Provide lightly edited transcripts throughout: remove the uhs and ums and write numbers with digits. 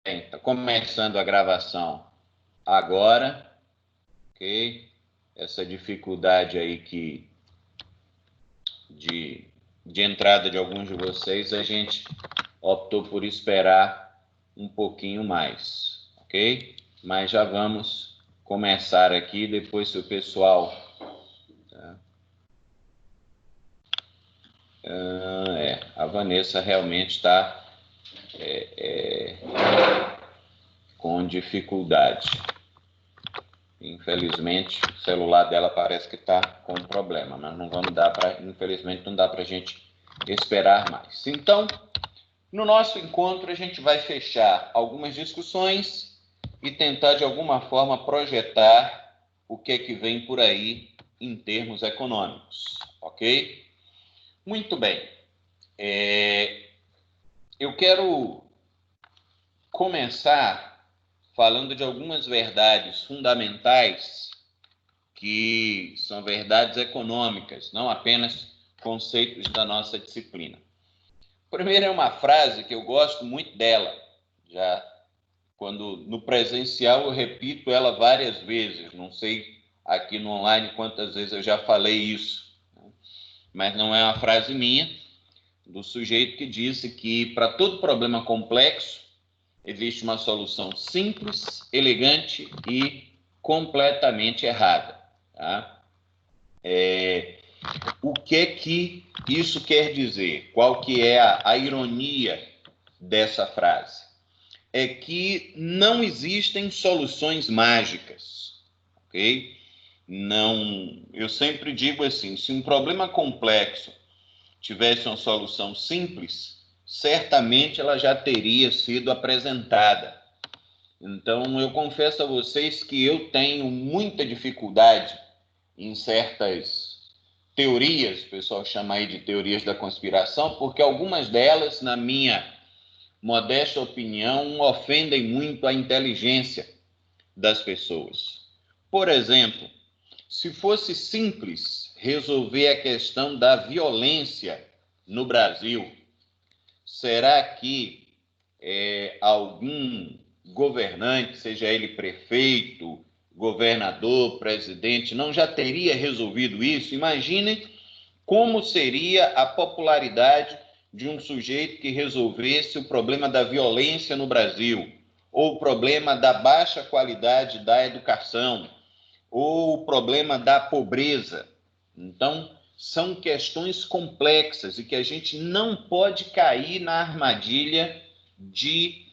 está começando a gravação agora, ok? Essa dificuldade aí de entrada de alguns de vocês, a gente optou por esperar um pouquinho mais, ok? Mas já vamos começar aqui, depois se o pessoal... Tá? A Vanessa realmente está com dificuldade. Infelizmente, o celular dela parece que está com problema, mas não vamos dar para, infelizmente, não dá para a gente esperar mais. Então, no nosso encontro, a gente vai fechar algumas discussões e tentar, de alguma forma, projetar o que é que vem por aí em termos econômicos, ok? Muito bem. Eu quero começar falando de algumas verdades fundamentais que são verdades econômicas, não apenas conceitos da nossa disciplina. Primeiro é uma frase que eu gosto muito dela, já quando no presencial eu repito ela várias vezes, não sei aqui no online quantas vezes eu já falei isso, mas não é uma frase minha, do sujeito que disse que para todo problema complexo existe uma solução simples, elegante e completamente errada. Tá? O que isso quer dizer? Qual que é a ironia dessa frase? É que não existem soluções mágicas, ok? Não, eu sempre digo assim, se um problema complexo tivesse uma solução simples, certamente ela já teria sido apresentada. Então, eu confesso a vocês que eu tenho muita dificuldade em certas teorias, o pessoal chama aí de teorias da conspiração, porque algumas delas, na minha modesta opinião, ofendem muito a inteligência das pessoas. Por exemplo, se fosse simples resolver a questão da violência no Brasil, será que algum governante, seja ele prefeito, governador, presidente, não já teria resolvido isso? Imaginem como seria a popularidade de um sujeito que resolvesse o problema da violência no Brasil, ou o problema da baixa qualidade da educação, ou o problema da pobreza. Então, são questões complexas e que a gente não pode cair na armadilha de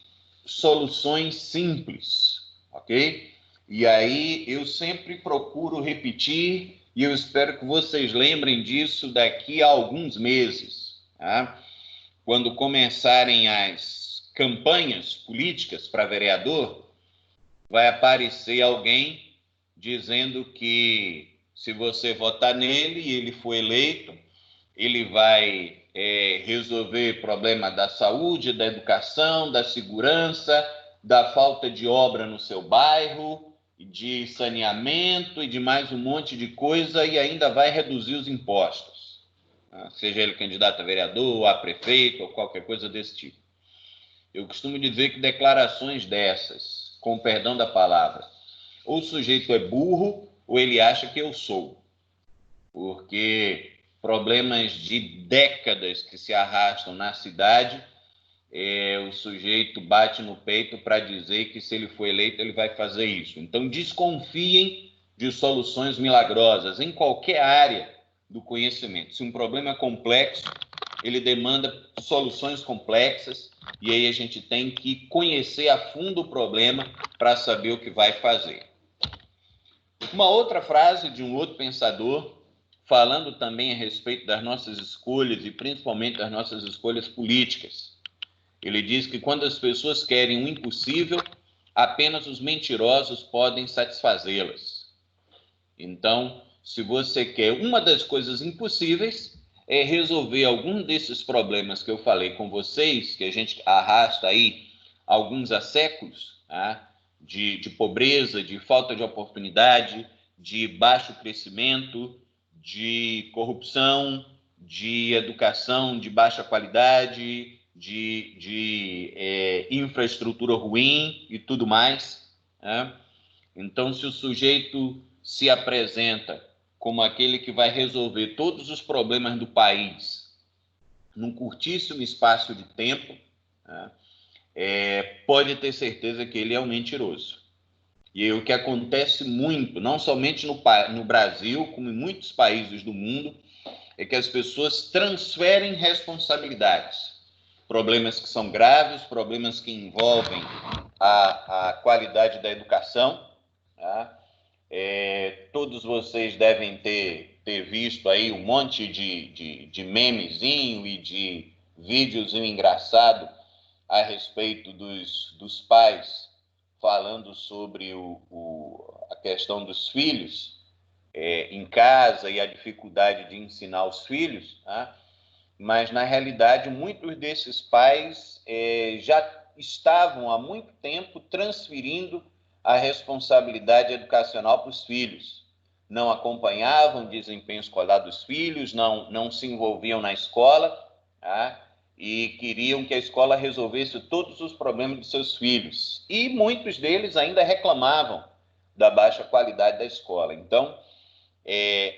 soluções simples, ok? E aí eu sempre procuro repetir e eu espero que vocês lembrem disso daqui a alguns meses, tá? Quando começarem as campanhas políticas para vereador, vai aparecer alguém dizendo que se você votar nele e ele for eleito, ele vai resolver problema da saúde, da educação, da segurança, da falta de obra no seu bairro, de saneamento e de mais um monte de coisa, e ainda vai reduzir os impostos, seja ele candidato a vereador, a prefeito ou qualquer coisa desse tipo. Eu costumo dizer que declarações dessas, com perdão da palavra, ou o sujeito é burro ou ele acha que eu sou, porque problemas de décadas que se arrastam na cidade, o sujeito bate no peito para dizer que se ele for eleito ele vai fazer isso. Então desconfiem de soluções milagrosas em qualquer área do conhecimento. Se um problema é complexo, ele demanda soluções complexas e aí a gente tem que conhecer a fundo o problema para saber o que vai fazer. Uma outra frase de um outro pensador, falando também a respeito das nossas escolhas e principalmente das nossas escolhas políticas. Ele diz que quando as pessoas querem o impossível, apenas os mentirosos podem satisfazê-las. Então, se você quer uma das coisas impossíveis, é resolver algum desses problemas que eu falei com vocês, que a gente arrasta aí alguns há séculos, tá? De pobreza, de falta de oportunidade, de baixo crescimento, de corrupção, de educação de baixa qualidade, de infraestrutura ruim e tudo mais, né? Então, se o sujeito se apresenta como aquele que vai resolver todos os problemas do país num curtíssimo espaço de tempo, né, pode ter certeza que ele é um mentiroso. E o que acontece muito, não somente no Brasil, como em muitos países do mundo, é que as pessoas transferem responsabilidades. Problemas que são graves, problemas que envolvem a qualidade da educação, tá? Todos vocês devem ter visto aí um monte de memezinho e de videozinho engraçado a respeito dos pais falando sobre a questão dos filhos em casa e a dificuldade de ensinar os filhos, tá? Mas, na realidade, muitos desses pais já estavam há muito tempo transferindo a responsabilidade educacional para os filhos. Não acompanhavam o desempenho escolar dos filhos, não se envolviam na escola, tá? E queriam que a escola resolvesse todos os problemas de seus filhos. E muitos deles ainda reclamavam da baixa qualidade da escola. Então,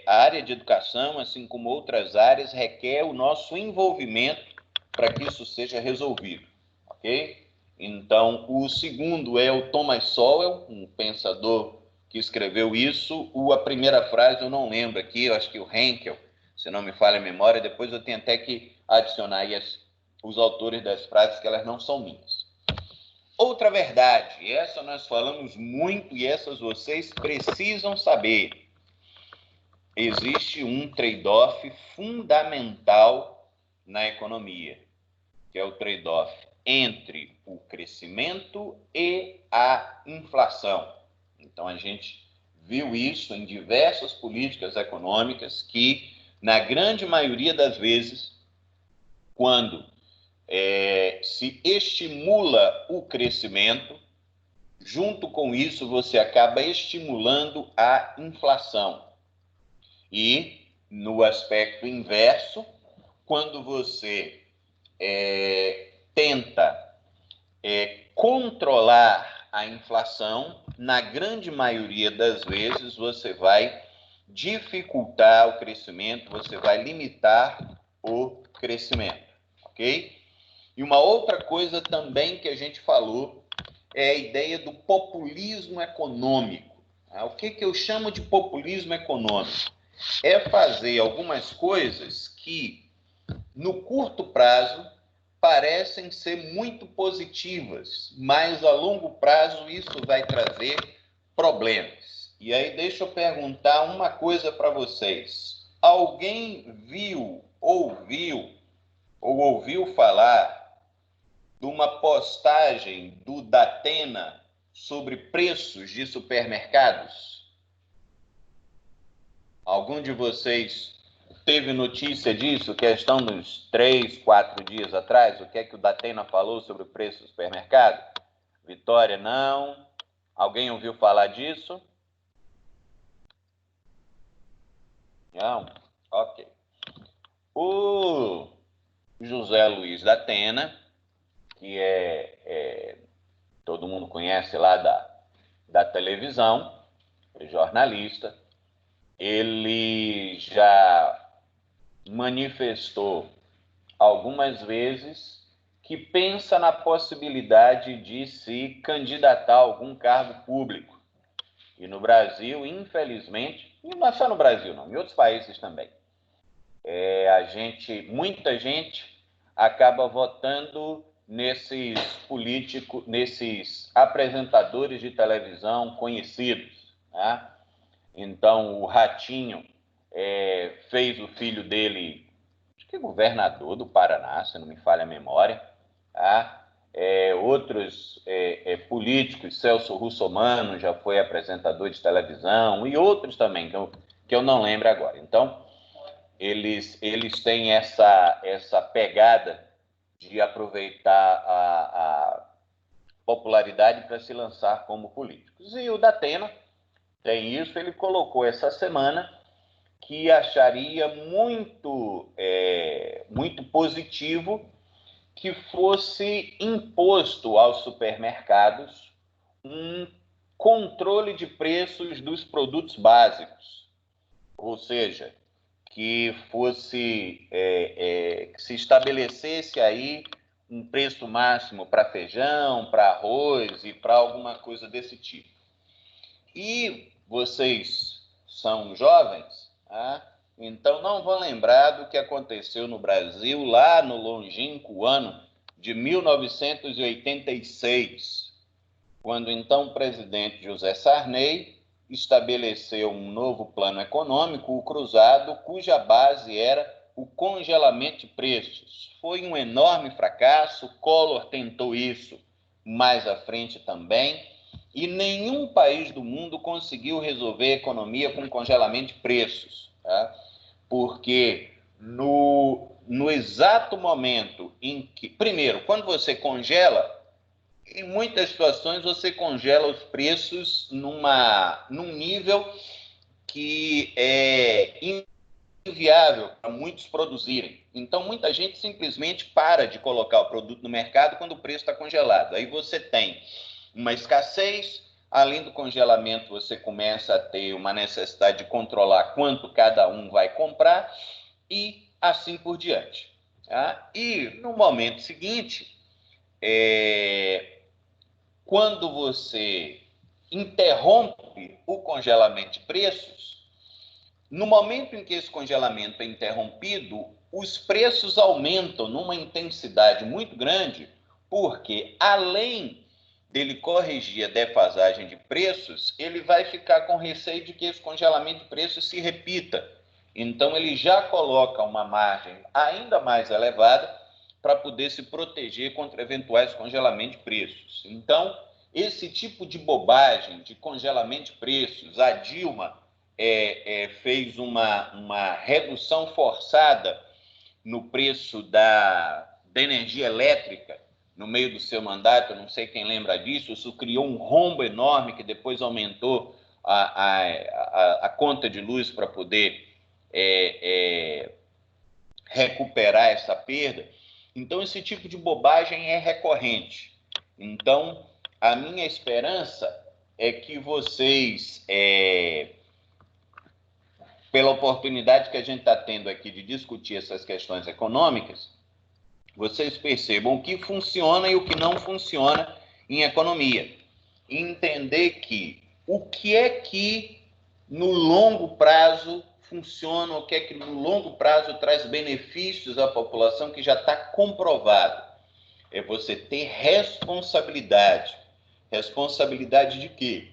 a área de educação, assim como outras áreas, requer o nosso envolvimento para que isso seja resolvido, ok? Então, o segundo é o Thomas Sowell, um pensador que escreveu isso. A primeira frase eu não lembro aqui, eu acho que o Henkel, se não me falha a memória, depois eu tenho até que adicionar aí os autores das frases, que elas não são minhas. Outra verdade, essa nós falamos muito e essas vocês precisam saber. Existe um trade-off fundamental na economia, que é o trade-off entre o crescimento e a inflação. Então, a gente viu isso em diversas políticas econômicas que, na grande maioria das vezes, quando se estimula o crescimento, junto com isso você acaba estimulando a inflação. E, no aspecto inverso, quando você tenta controlar a inflação, na grande maioria das vezes você vai dificultar o crescimento, você vai limitar o crescimento, ok? E uma outra coisa também que a gente falou é a ideia do populismo econômico. O que eu chamo de populismo econômico? É fazer algumas coisas que, no curto prazo, parecem ser muito positivas, mas a longo prazo isso vai trazer problemas. E aí deixa eu perguntar uma coisa para vocês. Alguém viu, ouviu ou ouviu falar de uma postagem do Datena sobre preços de supermercados? Algum de vocês teve notícia disso, questão dos 3, 4 dias atrás? O que é que o Datena falou sobre o preço do supermercado? Vitória, não. Alguém ouviu falar disso? Não? Ok. O José Luiz Datena, que todo mundo conhece lá da televisão, é jornalista, ele já manifestou algumas vezes que pensa na possibilidade de se candidatar a algum cargo público. E no Brasil, infelizmente, e não é só no Brasil, não, em outros países também, muita gente acaba votando nesses políticos, nesses apresentadores de televisão conhecidos, né? Então, o Ratinho fez o filho dele, acho que governador do Paraná, se não me falha a memória, tá? Outros políticos, Celso Russomano já foi apresentador de televisão, e outros também, que eu não lembro agora. Então, eles têm essa pegada de aproveitar a popularidade para se lançar como políticos. E o Datena tem isso, ele colocou essa semana que acharia muito positivo que fosse imposto aos supermercados um controle de preços dos produtos básicos, ou seja, que fosse que se estabelecesse aí um preço máximo para feijão, para arroz e para alguma coisa desse tipo. E vocês são jovens, tá? Então não vão lembrar do que aconteceu no Brasil lá no longínquo ano de 1986, quando então o presidente José Sarney estabeleceu um novo plano econômico, o Cruzado, cuja base era o congelamento de preços. Foi um enorme fracasso, Collor tentou isso mais à frente também, e nenhum país do mundo conseguiu resolver a economia com congelamento de preços, tá? Porque no exato momento em que... Primeiro, quando você congela, em muitas situações você congela os preços num nível que é inviável para muitos produzirem. Então, muita gente simplesmente para de colocar o produto no mercado quando o preço está congelado. Aí você tem uma escassez, além do congelamento, você começa a ter uma necessidade de controlar quanto cada um vai comprar e assim por diante. Tá? E no momento seguinte, quando você interrompe o congelamento de preços, no momento em que esse congelamento é interrompido, os preços aumentam numa intensidade muito grande, porque além dele corrigir a defasagem de preços, ele vai ficar com receio de que esse congelamento de preços se repita. Então, ele já coloca uma margem ainda mais elevada para poder se proteger contra eventuais congelamentos de preços. Então, esse tipo de bobagem de congelamento de preços, a Dilma fez uma redução forçada no preço da energia elétrica no meio do seu mandato, eu não sei quem lembra disso, isso criou um rombo enorme que depois aumentou a conta de luz para poder recuperar essa perda. Então, esse tipo de bobagem é recorrente. Então, a minha esperança é que vocês, pela oportunidade que a gente está tendo aqui de discutir essas questões econômicas, vocês percebam o que funciona e o que não funciona em economia. E entender que o que é que no longo prazo funciona, o que é que no longo prazo traz benefícios à população, que já está comprovado. É você ter responsabilidade. Responsabilidade de quê?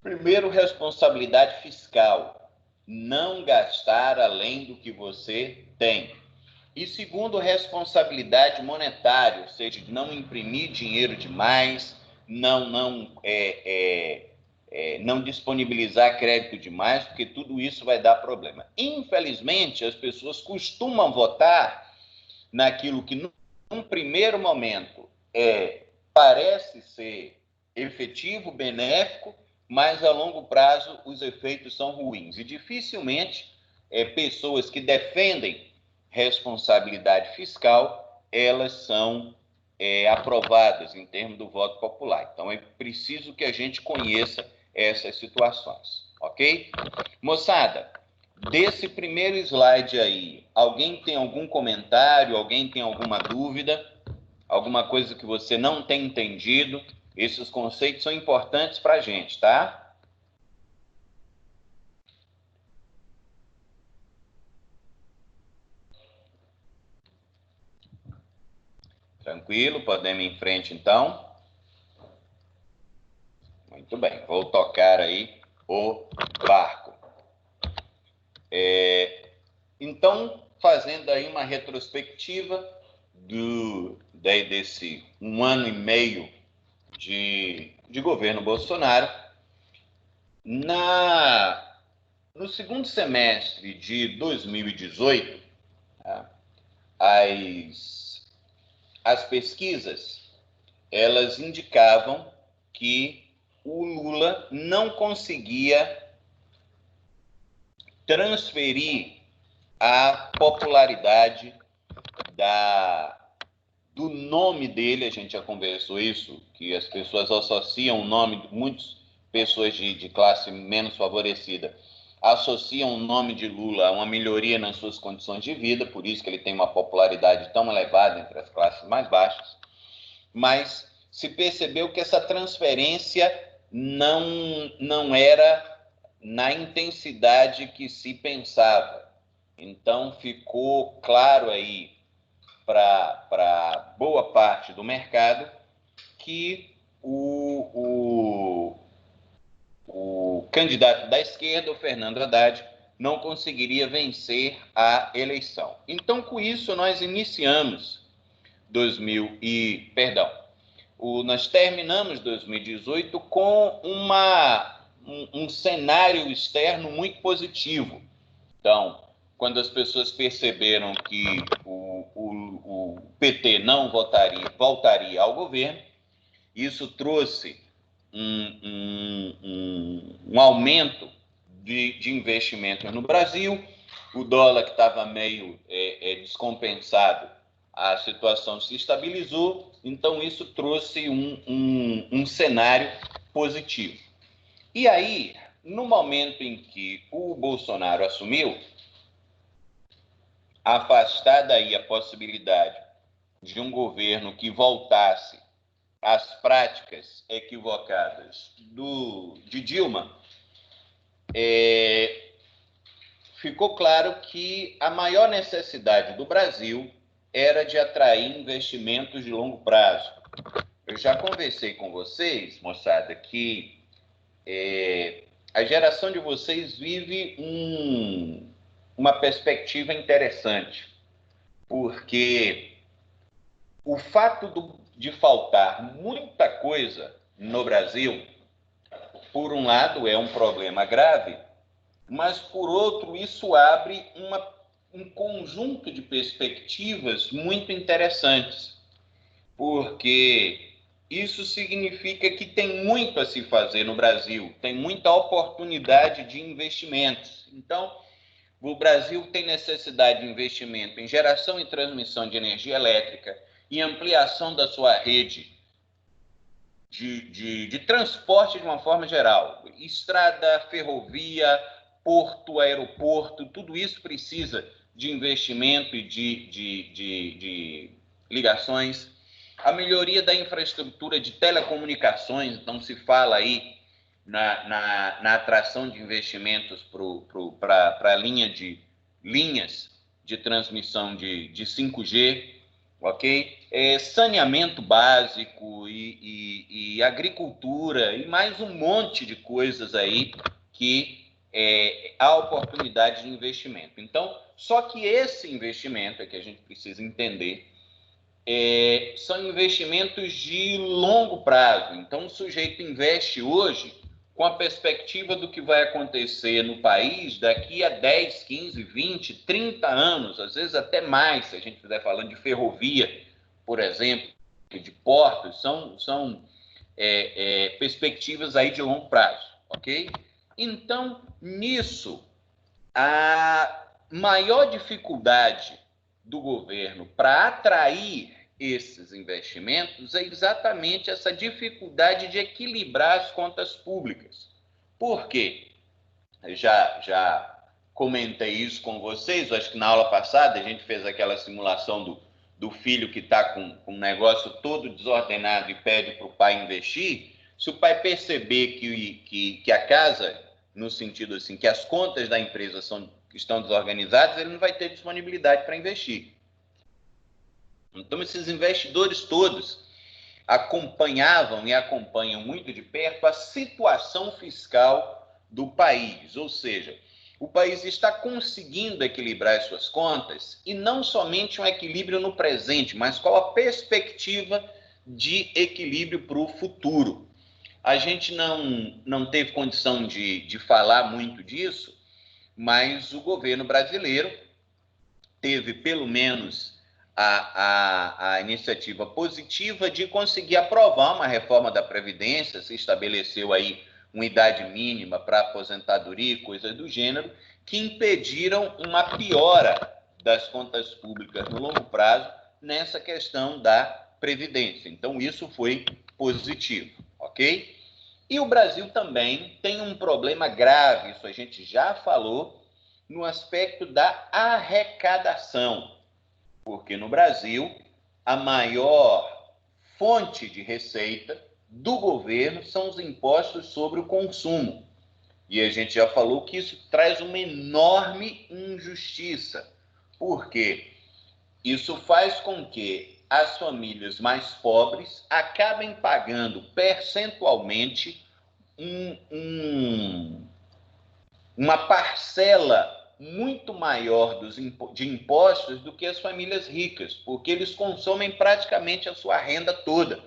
Primeiro, responsabilidade fiscal. Não gastar além do que você tem. E segundo, responsabilidade monetária, ou seja, de não imprimir dinheiro demais, não disponibilizar crédito demais, porque tudo isso vai dar problema. Infelizmente, as pessoas costumam votar naquilo que, num primeiro momento, parece ser efetivo, benéfico, mas a longo prazo os efeitos são ruins. E dificilmente pessoas que defendem responsabilidade fiscal, elas são aprovadas em termos do voto popular. Então, é preciso que a gente conheça essas situações, ok? Moçada, desse primeiro slide aí, alguém tem algum comentário, alguém tem alguma dúvida, alguma coisa que você não tem entendido? Esses conceitos são importantes para a gente, tá? Tranquilo? Podemos ir em frente, então? Muito bem, vou tocar aí o barco. Então, fazendo aí uma retrospectiva desse 1 ano e meio de governo Bolsonaro, no segundo semestre de 2018, as pesquisas, elas indicavam que o Lula não conseguia transferir a popularidade do nome dele, a gente já conversou isso, que as pessoas associam o nome, muitas pessoas de classe menos favorecida associam o nome de Lula a uma melhoria nas suas condições de vida, por isso que ele tem uma popularidade tão elevada entre as classes mais baixas, mas se percebeu que essa transferência não era na intensidade que se pensava. Então, ficou claro aí para boa parte do mercado que o candidato da esquerda, o Fernando Haddad, não conseguiria vencer a eleição. Então, com isso, nós iniciamos nós terminamos 2018 com um cenário externo muito positivo. Então, quando as pessoas perceberam que o PT não voltaria ao governo, isso trouxe um aumento de investimentos no Brasil, o dólar que estava meio descompensado, a situação se estabilizou, então isso trouxe um cenário positivo. E aí, no momento em que o Bolsonaro assumiu, afastada aí a possibilidade de um governo que voltasse às práticas equivocadas de Dilma, ficou claro que a maior necessidade do Brasil era de atrair investimentos de longo prazo. Eu já conversei com vocês, moçada, que a geração de vocês vive uma perspectiva interessante, porque o fato de faltar muita coisa no Brasil, por um lado, é um problema grave, mas, por outro, isso abre um conjunto de perspectivas muito interessantes, porque isso significa que tem muito a se fazer no Brasil, tem muita oportunidade de investimentos. Então, o Brasil tem necessidade de investimento em geração e transmissão de energia elétrica, em ampliação da sua rede de transporte de uma forma geral. Estrada, ferrovia, porto, aeroporto, tudo isso precisa de investimento e de ligações. A melhoria da infraestrutura de telecomunicações, então se fala aí na atração de investimentos para linhas de transmissão de 5G, ok? Saneamento básico e agricultura e mais um monte de coisas aí que há oportunidade de investimento. Então, só que esse investimento é que a gente precisa entender, são investimentos de longo prazo. Então, o sujeito investe hoje com a perspectiva do que vai acontecer no país daqui a 10, 15, 20, 30 anos, às vezes até mais, se a gente estiver falando de ferrovia, por exemplo, de portos, são perspectivas aí de longo prazo, ok? Então, nisso, a maior dificuldade do governo para atrair esses investimentos é exatamente essa dificuldade de equilibrar as contas públicas. Por quê? Eu já comentei isso com vocês, acho que na aula passada a gente fez aquela simulação do filho que está com um negócio todo desordenado e pede para o pai investir. Se o pai perceber que a casa, no sentido assim, que as contas da empresa estão desorganizadas, ele não vai ter disponibilidade para investir. Então, esses investidores todos acompanhavam e acompanham muito de perto a situação fiscal do país, ou seja, o país está conseguindo equilibrar as suas contas, e não somente um equilíbrio no presente, mas qual a perspectiva de equilíbrio para o futuro. A gente não teve condição de falar muito disso, mas o governo brasileiro teve, pelo menos, a iniciativa positiva de conseguir aprovar uma reforma da Previdência. Se estabeleceu aí uma idade mínima para aposentadoria e coisas do gênero, que impediram uma piora das contas públicas no longo prazo nessa questão da Previdência. Então, isso foi positivo, ok? E o Brasil também tem um problema grave, isso a gente já falou, no aspecto da arrecadação, porque no Brasil a maior fonte de receita do governo são os impostos sobre o consumo. E a gente já falou que isso traz uma enorme injustiça, porque isso faz com que as famílias mais pobres acabem pagando percentualmente uma parcela muito maior de impostos do que as famílias ricas, porque eles consomem praticamente a sua renda toda.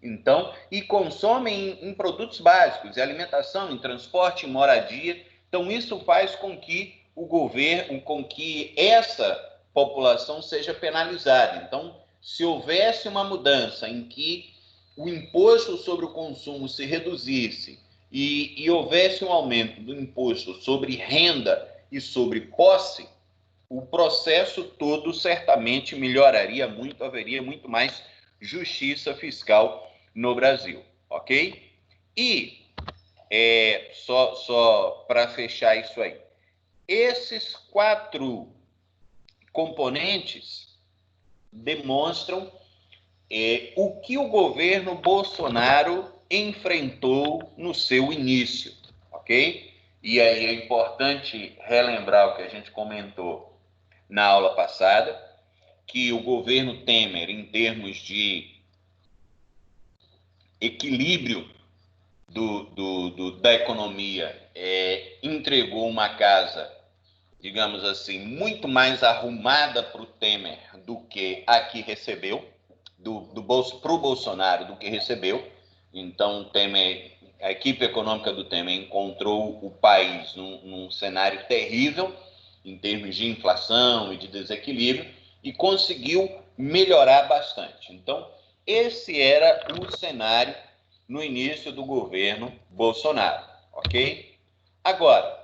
Então, e consomem em produtos básicos, em alimentação, em transporte, em moradia. Então, isso faz com que o governo, com que essa população seja penalizada. Então, se houvesse uma mudança em que o imposto sobre o consumo se reduzisse e houvesse um aumento do imposto sobre renda e sobre posse, o processo todo certamente melhoraria muito, haveria muito mais justiça fiscal no Brasil, ok? E, só para fechar isso aí, esses 4 componentes demonstram o que o governo Bolsonaro enfrentou no seu início, ok? E aí é importante relembrar o que a gente comentou na aula passada, que o governo Temer, em termos de equilíbrio da economia, entregou uma casa, digamos assim, muito mais arrumada para o Temer do que a que recebeu, para o Bolsonaro do que recebeu. Então, a equipe econômica do Temer encontrou o país num cenário terrível, em termos de inflação e de desequilíbrio, e conseguiu melhorar bastante. Então, esse era o cenário no início do governo Bolsonaro, ok? Agora,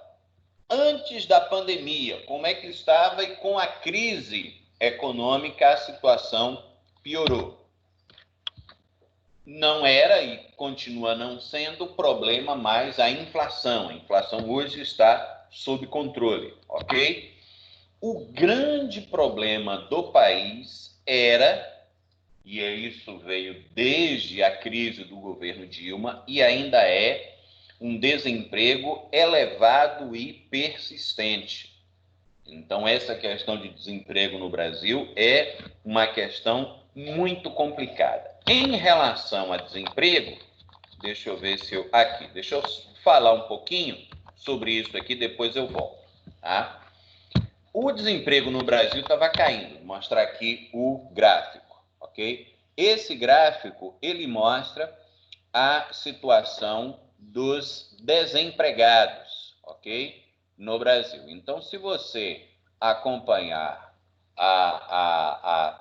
antes da pandemia, como é que estava? E com a crise econômica, a situação piorou. Não era e continua não sendo o problema mais a inflação. A inflação hoje está sob controle, ok? O grande problema do país era, e isso veio desde a crise do governo Dilma, e ainda é, um desemprego elevado e persistente. Então, essa questão de desemprego no Brasil é uma questão muito complicada. Em relação a desemprego, deixa eu ver se eu... Aqui, deixa eu falar um pouquinho sobre isso aqui, depois eu volto, tá? O desemprego no Brasil estava caindo. Vou mostrar aqui o gráfico, ok? Esse gráfico, ele mostra a situação dos desempregados, ok? No Brasil. Então, se você acompanhar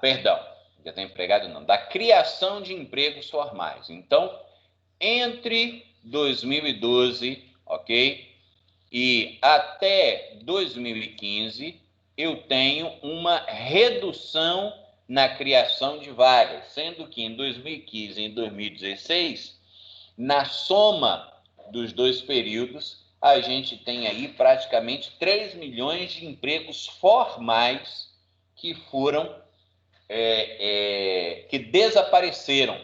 perdão, desempregado não, da criação de empregos formais. Então, entre 2012, ok? E até 2015, eu tenho uma redução na criação de vagas, sendo que em 2015 e em 2016, na soma dos 2 períodos, a gente tem aí praticamente 3 milhões de empregos formais que foram, que desapareceram,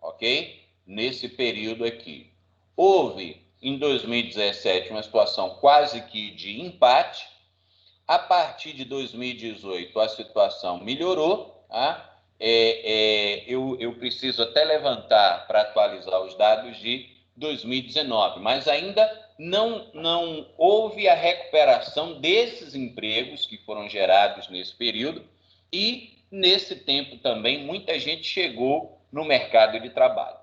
ok? Nesse período aqui. Houve, em 2017, uma situação quase que de empate. A partir de 2018, a situação melhorou. Tá? Eu preciso até levantar para atualizar os dados de 2019, mas ainda não houve a recuperação desses empregos que foram gerados nesse período, e nesse tempo também muita gente chegou no mercado de trabalho.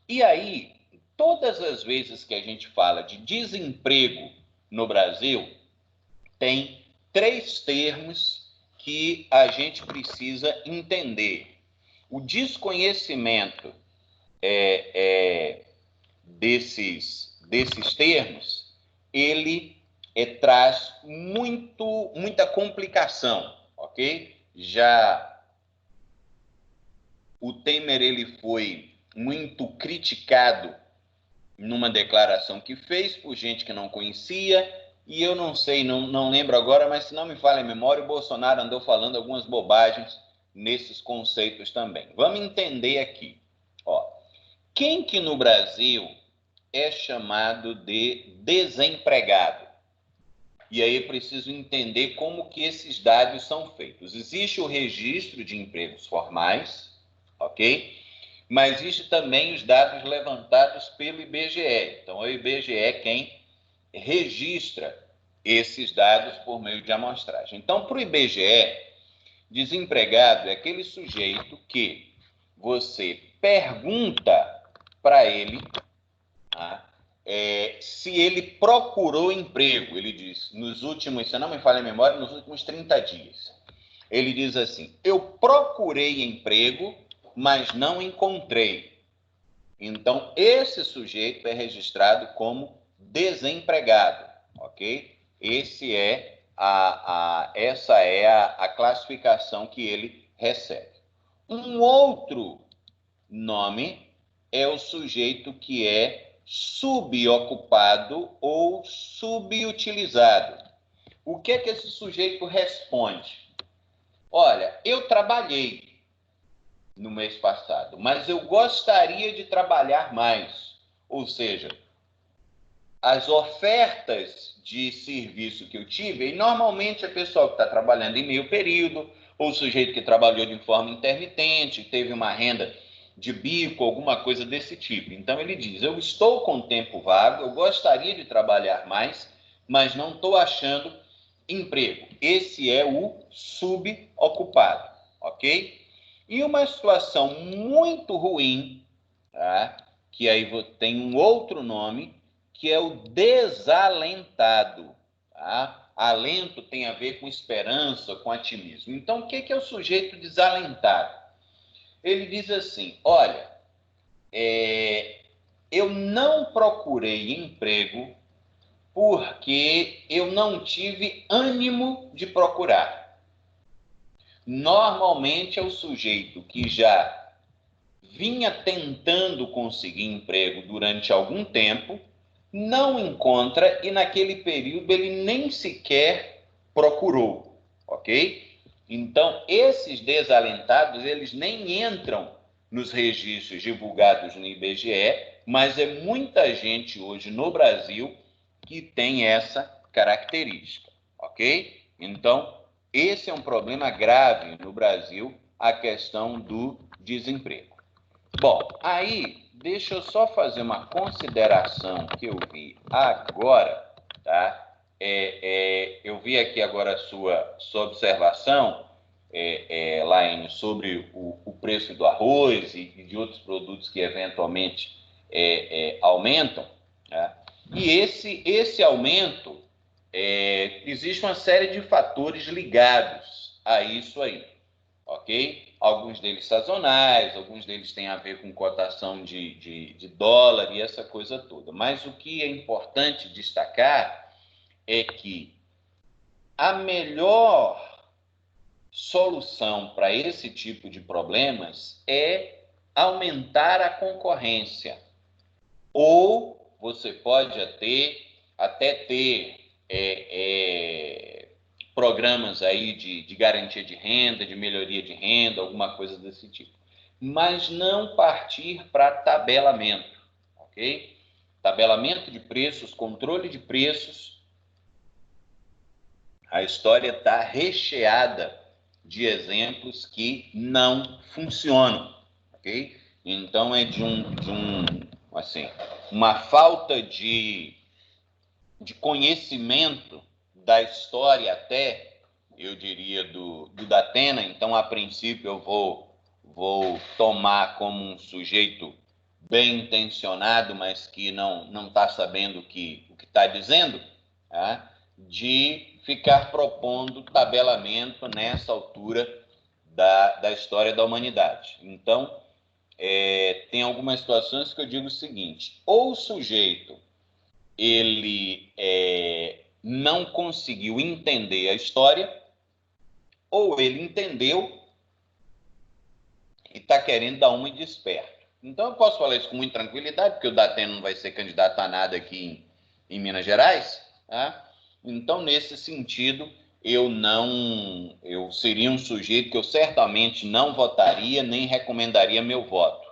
E aí, todas as vezes que a gente fala de desemprego no Brasil, tem 3 termos que a gente precisa entender. O desconhecimento desses termos, ele traz muita complicação, ok? Já o Temer, ele foi muito criticado numa declaração que fez por gente que não conhecia, e eu não sei, não lembro agora, mas se não me falha a memória, o Bolsonaro andou falando algumas bobagens nesses conceitos também. Vamos entender aqui. Ó, quem que no Brasil é chamado de desempregado? E aí eu preciso entender como que esses dados são feitos. Existe o registro de empregos formais, ok? Mas existe também os dados levantados pelo IBGE. Então, o IBGE é quem registra esses dados por meio de amostragem. Então, para o IBGE, desempregado é aquele sujeito que você pergunta para ele, tá? Se ele procurou emprego. Ele diz, nos últimos, se não me falha a memória, nos últimos 30 dias. Ele diz assim, eu procurei emprego, mas não encontrei. Então, esse sujeito é registrado como desempregado, ok? Essa é a classificação que ele recebe. Um outro nome é o sujeito que é subocupado ou subutilizado. O que é que esse sujeito responde? Olha, eu trabalhei no mês passado, mas eu gostaria de trabalhar mais. Ou seja, as ofertas de serviço que eu tive, e normalmente é pessoal que está trabalhando em meio período, ou o sujeito que trabalhou de forma intermitente, teve uma renda de bico, alguma coisa desse tipo. Então ele diz, eu estou com tempo vago, eu gostaria de trabalhar mais, mas não estou achando emprego. Esse é o subocupado, ok? E uma situação muito ruim, tá? Que aí tem um outro nome, que é o desalentado. Tá? Alento tem a ver com esperança, com otimismo. Então, o que é o sujeito desalentado? Ele diz assim, olha, eu não procurei emprego porque eu não tive ânimo de procurar. Normalmente é o sujeito que já vinha tentando conseguir emprego durante algum tempo, não encontra e naquele período ele nem sequer procurou, ok? Então, esses desalentados, eles nem entram nos registros divulgados no IBGE, mas é muita gente hoje no Brasil que tem essa característica, ok? Então, esse é um problema grave no Brasil, a questão do desemprego. Bom, aí, deixa eu só fazer uma consideração que eu vi agora, tá? Eu vi aqui agora a sua observação, Laine, sobre o preço do arroz e de outros produtos que eventualmente aumentam, tá? E esse aumento, existe uma série de fatores ligados a isso aí, ok? Alguns deles sazonais, alguns deles têm a ver com cotação de dólar e essa coisa toda. Mas o que é importante destacar é que a melhor solução para esse tipo de problemas é aumentar a concorrência. Ou você pode até ter programas aí de garantia de renda, de melhoria de renda, alguma coisa desse tipo. Mas não partir para tabelamento, ok? Tabelamento de preços, controle de preços. A história está recheada de exemplos que não funcionam, ok? Então é assim, uma falta de conhecimento da história até, eu diria, do Datena. Então, a princípio, eu vou tomar como um sujeito bem intencionado, mas que não está sabendo o que está dizendo, tá? De ficar propondo tabelamento nessa altura da história da humanidade. Então, tem algumas situações que eu digo o seguinte, ou o sujeito ele não conseguiu entender a história, ou ele entendeu e está querendo dar uma de esperto. Então, eu posso falar isso com muita tranquilidade, porque o Datena não vai ser candidato a nada aqui em Minas Gerais. Tá? Então, nesse sentido, eu seria um sujeito que eu certamente não votaria, nem recomendaria meu voto.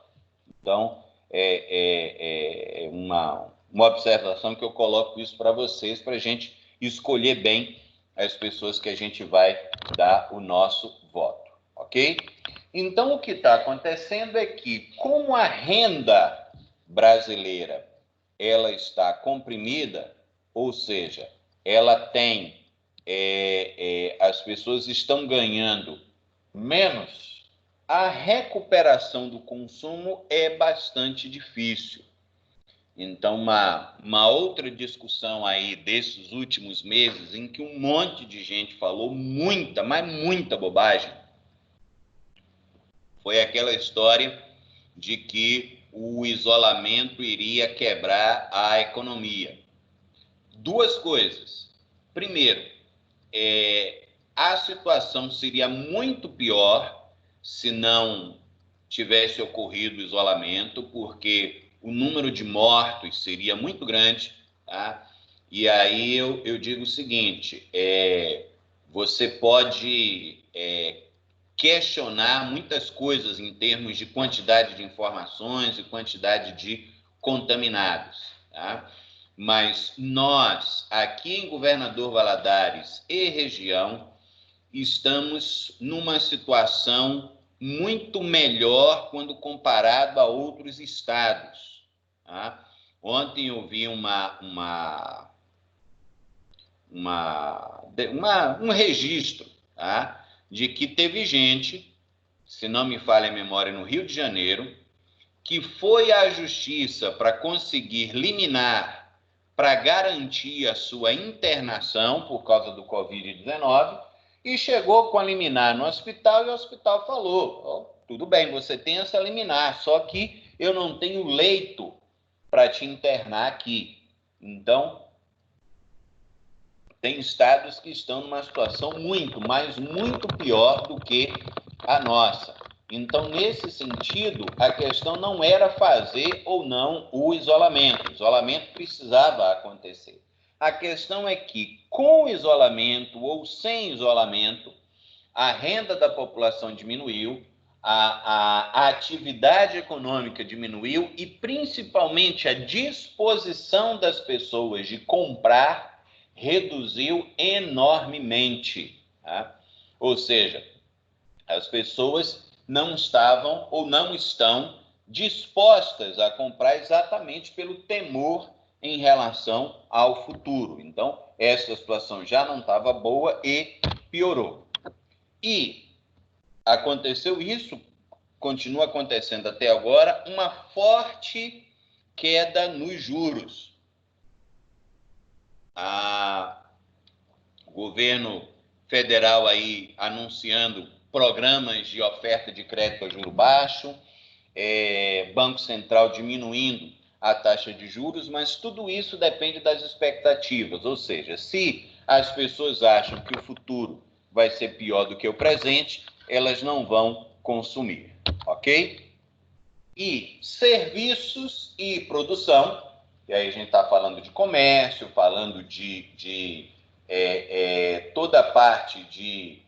Então, é uma observação que eu coloco isso para vocês, para a gente escolher bem as pessoas que a gente vai dar o nosso voto, ok? Então, o que está acontecendo é que, como a renda brasileira ela está comprimida, ou seja, ela tem, as pessoas estão ganhando menos, a recuperação do consumo é bastante difícil. Então, uma outra discussão aí desses últimos meses, em que um monte de gente falou muita, mas muita bobagem, foi aquela história de que o isolamento iria quebrar a economia. Duas coisas. Primeiro, a situação seria muito pior se não tivesse ocorrido o isolamento, porque o número de mortos seria muito grande, tá? E aí eu digo o seguinte, você pode questionar muitas coisas em termos de quantidade de informações e quantidade de contaminados, tá? Mas nós, aqui em Governador Valadares e região, estamos numa situação muito melhor quando comparado a outros estados. Tá? Ontem eu vi um registro, tá? De que teve gente, se não me falha a memória, no Rio de Janeiro, que foi à justiça para conseguir liminar, para garantir a sua internação por causa do Covid-19, e chegou com a liminar no hospital, e o hospital falou, tudo bem, você tem essa liminar, só que eu não tenho leito para te internar aqui. Então, tem estados que estão numa situação muito, mas muito pior do que a nossa. Então, nesse sentido, a questão não era fazer ou não o isolamento. O isolamento precisava acontecer. A questão é que, com isolamento ou sem isolamento, a renda da população diminuiu, a atividade econômica diminuiu e, principalmente, a disposição das pessoas de comprar reduziu enormemente. Tá? Ou seja, as pessoas não estavam ou não estão dispostas a comprar exatamente pelo temor em relação ao futuro. Então, essa situação já não estava boa e piorou. E aconteceu isso, continua acontecendo até agora, uma forte queda nos juros. O governo federal aí anunciando programas de oferta de crédito a juro baixo, Banco Central diminuindo a taxa de juros, mas tudo isso depende das expectativas, ou seja, se as pessoas acham que o futuro vai ser pior do que o presente, elas não vão consumir, ok? E serviços e produção, e aí a gente está falando de comércio, falando de toda a parte de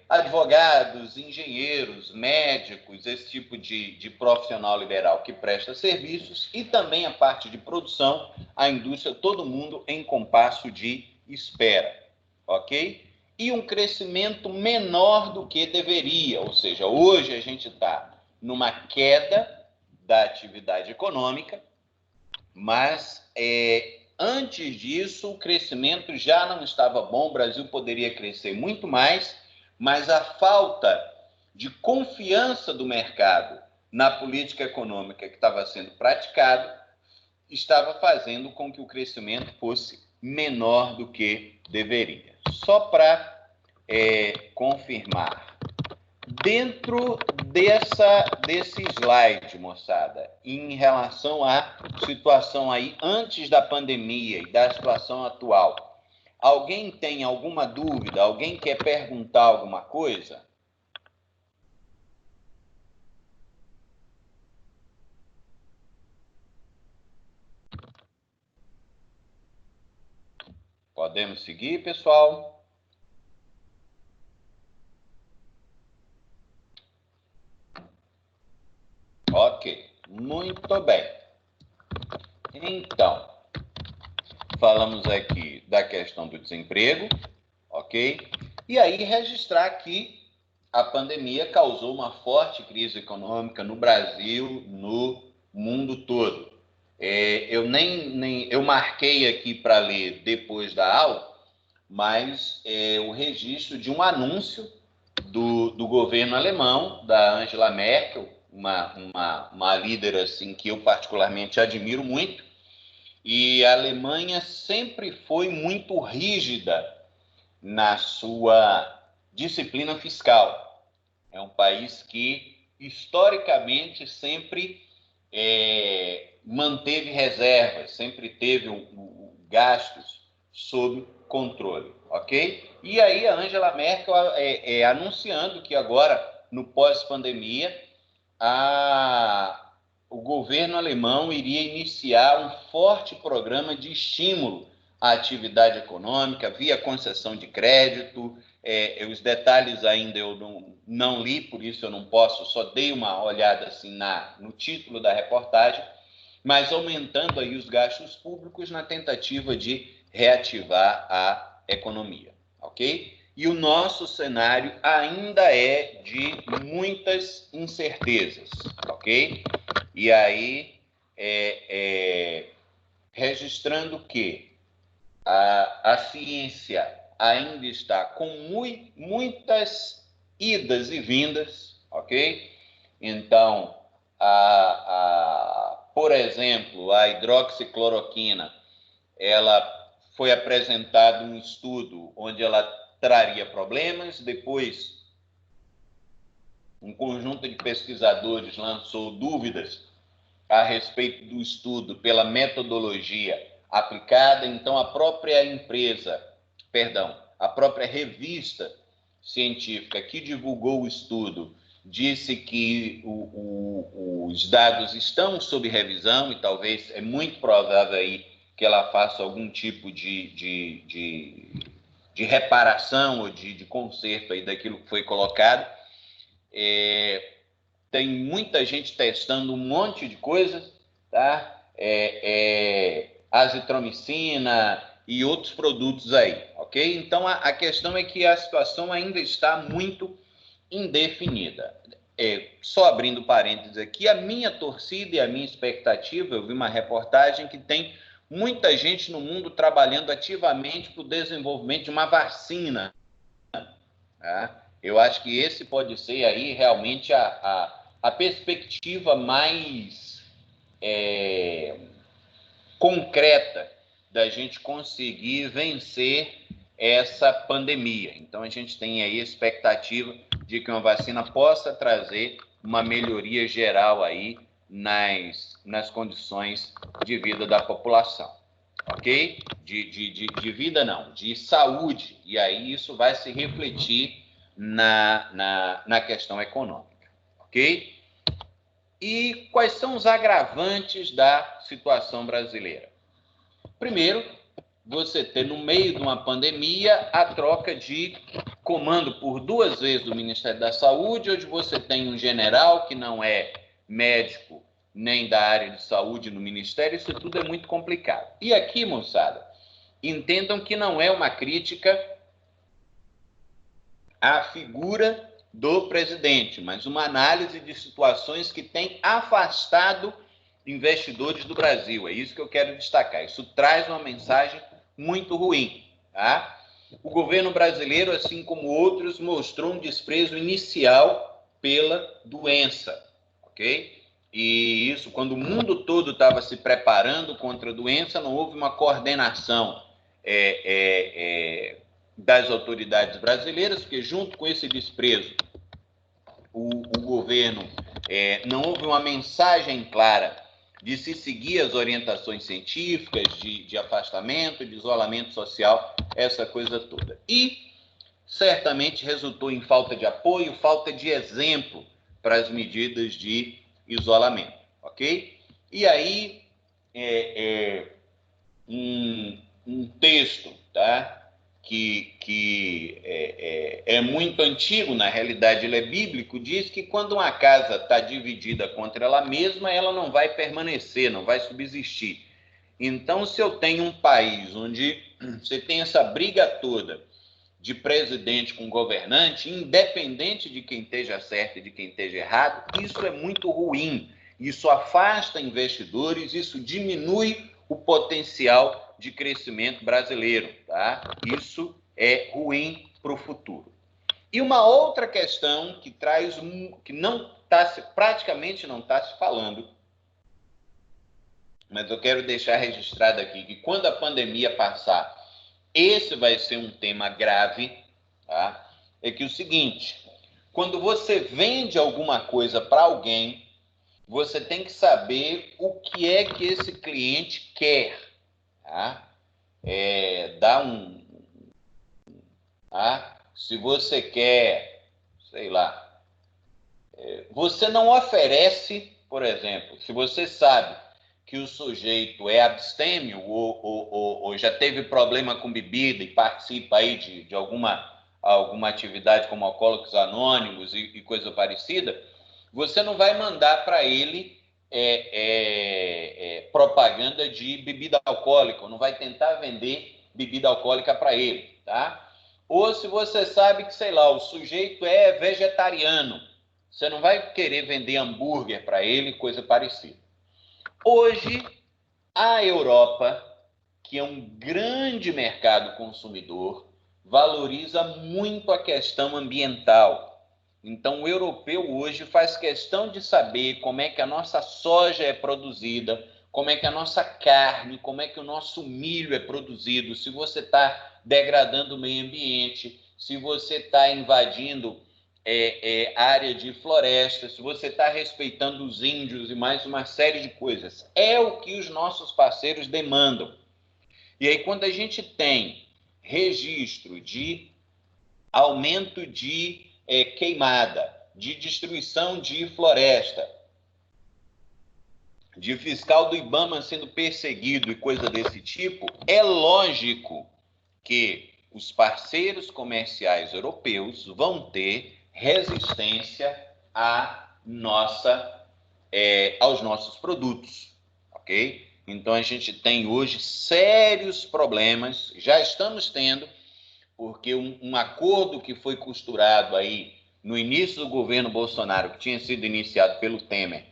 advogados, engenheiros, médicos, esse tipo de profissional liberal que presta serviços, e também a parte de produção, a indústria, todo mundo em compasso de espera, ok? E um crescimento menor do que deveria, ou seja, hoje a gente está numa queda da atividade econômica, mas antes disso o crescimento já não estava bom, o Brasil poderia crescer muito mais, mas a falta de confiança do mercado na política econômica que estava sendo praticado estava fazendo com que o crescimento fosse menor do que deveria. Só para confirmar, dentro desse slide, moçada, em relação à situação aí antes da pandemia e da situação atual, Alguém tem alguma dúvida? Alguém quer perguntar alguma coisa? Podemos seguir, pessoal? Ok, muito bem. Então, falamos aqui da questão do desemprego, ok? E aí registrar que a pandemia causou uma forte crise econômica no Brasil, no mundo todo. Eu marquei aqui para ler depois da aula, mas o registro de um anúncio do governo alemão, da Angela Merkel, uma líder assim que eu particularmente admiro muito, e a Alemanha sempre foi muito rígida na sua disciplina fiscal. É um país que, historicamente, sempre manteve reservas, sempre teve gastos sob controle, ok? E aí a Angela Merkel anunciando que agora, no pós-pandemia, o governo alemão iria iniciar um forte programa de estímulo à atividade econômica via concessão de crédito. Os detalhes ainda eu não li, por isso eu não posso, só dei uma olhada assim no título da reportagem, mas aumentando aí os gastos públicos na tentativa de reativar a economia, ok? E o nosso cenário ainda é de muitas incertezas, ok? E aí, registrando que a ciência ainda está com muitas idas e vindas, ok? Então, por exemplo, a hidroxicloroquina, ela foi apresentado um estudo onde ela traria problemas, depois um conjunto de pesquisadores lançou dúvidas a respeito do estudo pela metodologia aplicada, então a própria revista científica que divulgou o estudo disse que os dados estão sob revisão e talvez é muito provável aí que ela faça algum tipo de reparação ou de conserto aí daquilo que foi colocado. Tem muita gente testando um monte de coisas, tá? Azitromicina e outros produtos aí, ok? Então, a questão é que a situação ainda está muito indefinida. Só abrindo parênteses aqui, a minha torcida e a minha expectativa, eu vi uma reportagem que tem muita gente no mundo trabalhando ativamente para o desenvolvimento de uma vacina, tá? Eu acho que esse pode ser aí realmente a perspectiva mais concreta da gente conseguir vencer essa pandemia. Então, a gente tem aí a expectativa de que uma vacina possa trazer uma melhoria geral aí nas condições de vida da população, ok? De vida não, de saúde. E aí isso vai se refletir na questão econômica, ok? E quais são os agravantes da situação brasileira? Primeiro, você ter no meio de uma pandemia a troca de comando por 2 vezes do Ministério da Saúde, onde você tem um general que não é médico nem da área de saúde no Ministério, isso tudo é muito complicado. E aqui, moçada, entendam que não é uma crítica à figura do presidente, mas uma análise de situações que têm afastado investidores do Brasil. É isso que eu quero destacar. Isso traz uma mensagem muito ruim, tá? O governo brasileiro, assim como outros, mostrou um desprezo inicial pela doença, ok? E isso, quando o mundo todo estava se preparando contra a doença, não houve uma coordenação das autoridades brasileiras, porque junto com esse desprezo, o governo não houve uma mensagem clara de se seguir as orientações científicas, de afastamento, de isolamento social, essa coisa toda. E certamente resultou em falta de apoio, falta de exemplo para as medidas de isolamento, ok? E aí, um texto, tá? que é muito antigo, na realidade ele é bíblico, diz que quando uma casa está dividida contra ela mesma, ela não vai permanecer, não vai subsistir. Então, se eu tenho um país onde você tem essa briga toda de presidente com governante, independente de quem esteja certo e de quem esteja errado, isso é muito ruim. Isso afasta investidores, isso diminui o potencial de crescimento brasileiro, tá? Isso é ruim para o futuro. E uma outra questão que traz que não praticamente não está se falando, mas eu quero deixar registrado aqui que quando a pandemia passar, esse vai ser um tema grave, tá? É que o seguinte, quando você vende alguma coisa para alguém, você tem que saber o que é que esse cliente quer, tá? Se você quer, sei lá, você não oferece, por exemplo, se você sabe que o sujeito é abstêmio ou já teve problema com bebida e participa aí de alguma atividade como Alcoólicos Anônimos e coisa parecida, você não vai mandar para ele propaganda de bebida alcoólica, não vai tentar vender bebida alcoólica para ele, tá? Ou se você sabe que, sei lá, o sujeito é vegetariano, você não vai querer vender hambúrguer para ele, coisa parecida. Hoje, a Europa, que é um grande mercado consumidor, valoriza muito a questão ambiental. Então, o europeu hoje faz questão de saber como é que a nossa soja é produzida, como é que a nossa carne, como é que o nosso milho é produzido, se você está degradando o meio ambiente, se você está invadindo área de floresta, se você está respeitando os índios e mais uma série de coisas. É o que os nossos parceiros demandam. E aí, quando a gente tem registro de aumento de queimada, de destruição de floresta, de fiscal do IBAMA sendo perseguido e coisa desse tipo, é lógico que os parceiros comerciais europeus vão ter resistência aos nossos produtos, ok? Então, a gente tem hoje sérios problemas, já estamos tendo, porque um acordo que foi costurado aí no início do governo Bolsonaro, que tinha sido iniciado pelo Temer,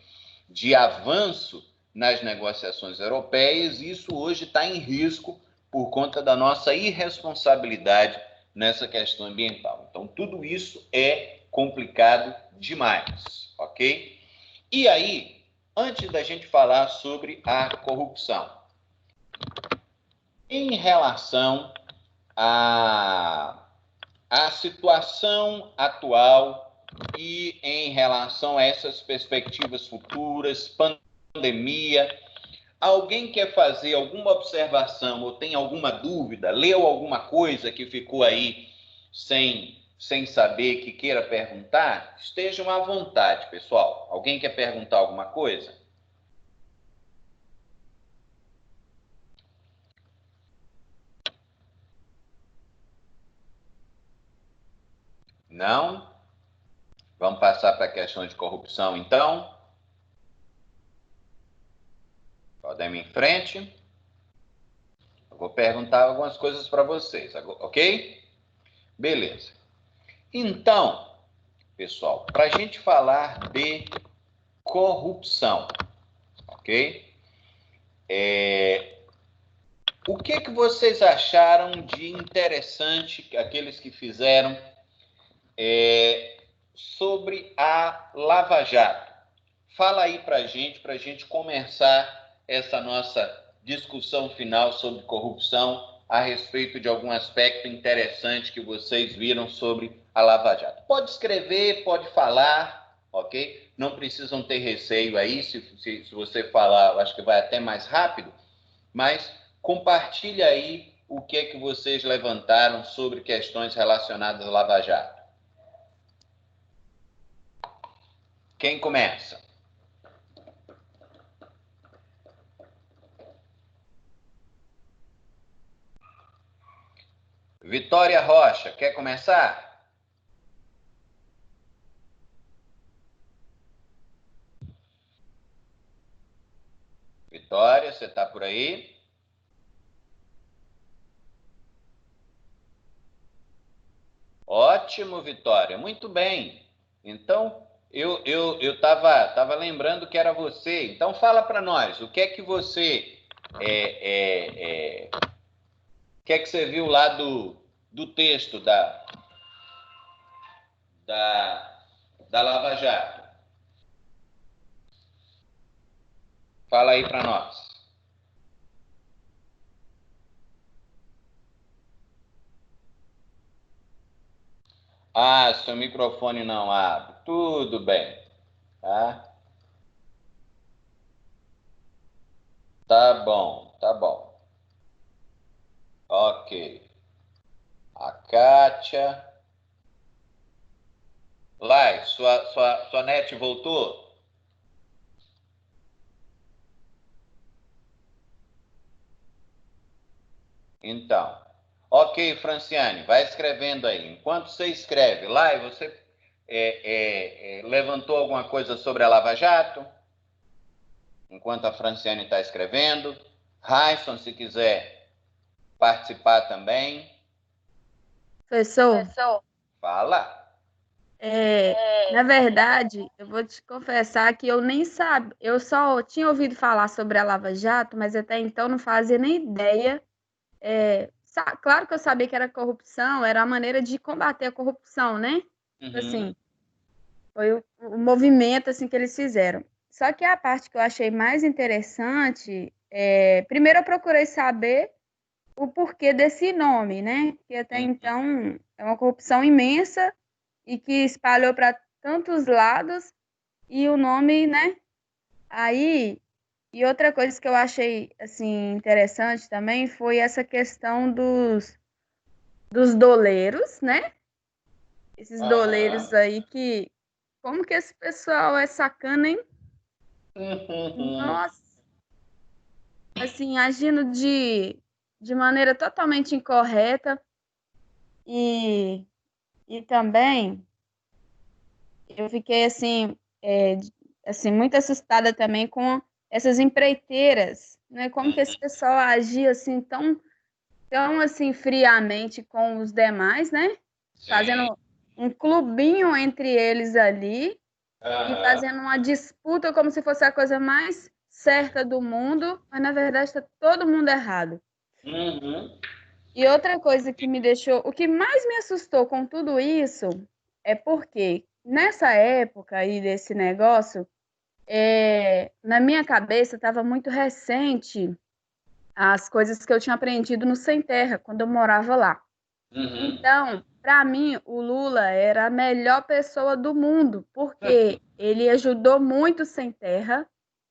de avanço nas negociações europeias, isso hoje está em risco por conta da nossa irresponsabilidade nessa questão ambiental. Então, tudo isso é complicado demais, ok? E aí, antes da gente falar sobre a corrupção, em relação à situação atual e em relação a essas perspectivas futuras, pandemia, alguém quer fazer alguma observação ou tem alguma dúvida, leu alguma coisa que ficou aí sem saber, que queira perguntar? Estejam à vontade, pessoal. Alguém quer perguntar alguma coisa? Não? Vamos passar para a questão de corrupção, então? Podemos ir em frente. Eu vou perguntar algumas coisas para vocês, ok? Beleza. Então, pessoal, para a gente falar de corrupção, ok? O que vocês acharam de interessante, aqueles que fizeram, sobre a Lava Jato? Fala aí para a gente começar essa nossa discussão final sobre corrupção a respeito de algum aspecto interessante que vocês viram sobre a Lava Jato. Pode escrever, pode falar, ok? Não precisam ter receio aí, se você falar, eu acho que vai até mais rápido, mas compartilha aí o que é que vocês levantaram sobre questões relacionadas à Lava Jato. Quem começa? Vitória Rocha, quer começar? Vitória, você está por aí? Ótimo, Vitória, muito bem. Então, eu tava lembrando que era você. Então, fala para nós, o que é que você o que é que você viu lá do texto da Lava Jato? Fala aí para nós. Ah, seu microfone não abre. Tudo bem, tá? Tá bom, tá bom. Ok. A Kátia. Lai, sua net voltou? Então. Ok, Franciane, vai escrevendo aí. Enquanto você escreve, Lai, você levantou alguma coisa sobre a Lava Jato? Enquanto a Franciane está escrevendo. Raisson, se quiser participar também. Professor, Fala. na verdade, eu vou te confessar que eu nem sabia, eu só tinha ouvido falar sobre a Lava Jato, mas até então não fazia nem ideia. Claro que eu sabia que era corrupção, era a maneira de combater a corrupção, né? Tipo Uhum. assim, foi o movimento assim que eles fizeram. Só que a parte que eu achei mais interessante, primeiro eu procurei saber o porquê desse nome, né? Que até então é uma corrupção imensa e que espalhou para tantos lados e o nome, né? Aí, e outra coisa que eu achei assim interessante também foi essa questão dos doleiros, né? Esses doleiros Aham. aí que como que esse pessoal é sacana, hein? Uhum. Nossa, assim, agindo de maneira totalmente incorreta e, e também eu fiquei assim muito assustada também com essas empreiteiras, né? Como que esse pessoal agia assim tão assim friamente com os demais, né? Sim. Fazendo um clubinho entre eles ali e Aham. fazendo uma disputa como se fosse a coisa mais certa do mundo, mas na verdade está todo mundo errado. Uhum. E outra coisa que me deixou, o que mais me assustou com tudo isso é porque nessa época aí desse negócio, na minha cabeça estava muito recente as coisas que eu tinha aprendido no Sem Terra, quando eu morava lá. Uhum. Então, para mim, o Lula era a melhor pessoa do mundo, porque ele ajudou muito o Sem Terra,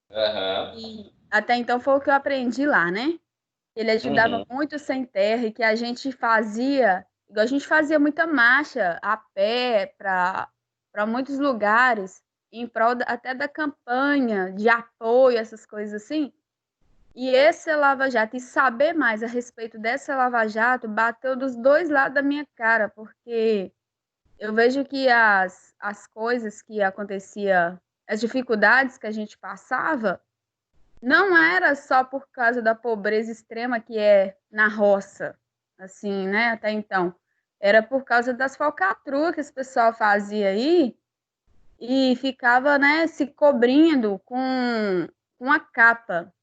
Aham. e até então foi o que eu aprendi lá, né? Ele ajudava Uhum. muito o Sem Terra e que a gente fazia, igual a gente fazia muita marcha a pé para muitos lugares, em prol até da campanha de apoio, essas coisas assim. E esse Lava Jato, e saber mais a respeito dessa Lava Jato, bateu dos dois lados da minha cara, porque eu vejo que as coisas que acontecia, as dificuldades que a gente passava, não era só por causa da pobreza extrema que é na roça, assim, né, até então. Era por causa das falcatruas que esse pessoal fazia aí e ficava, né, se cobrindo com a capa.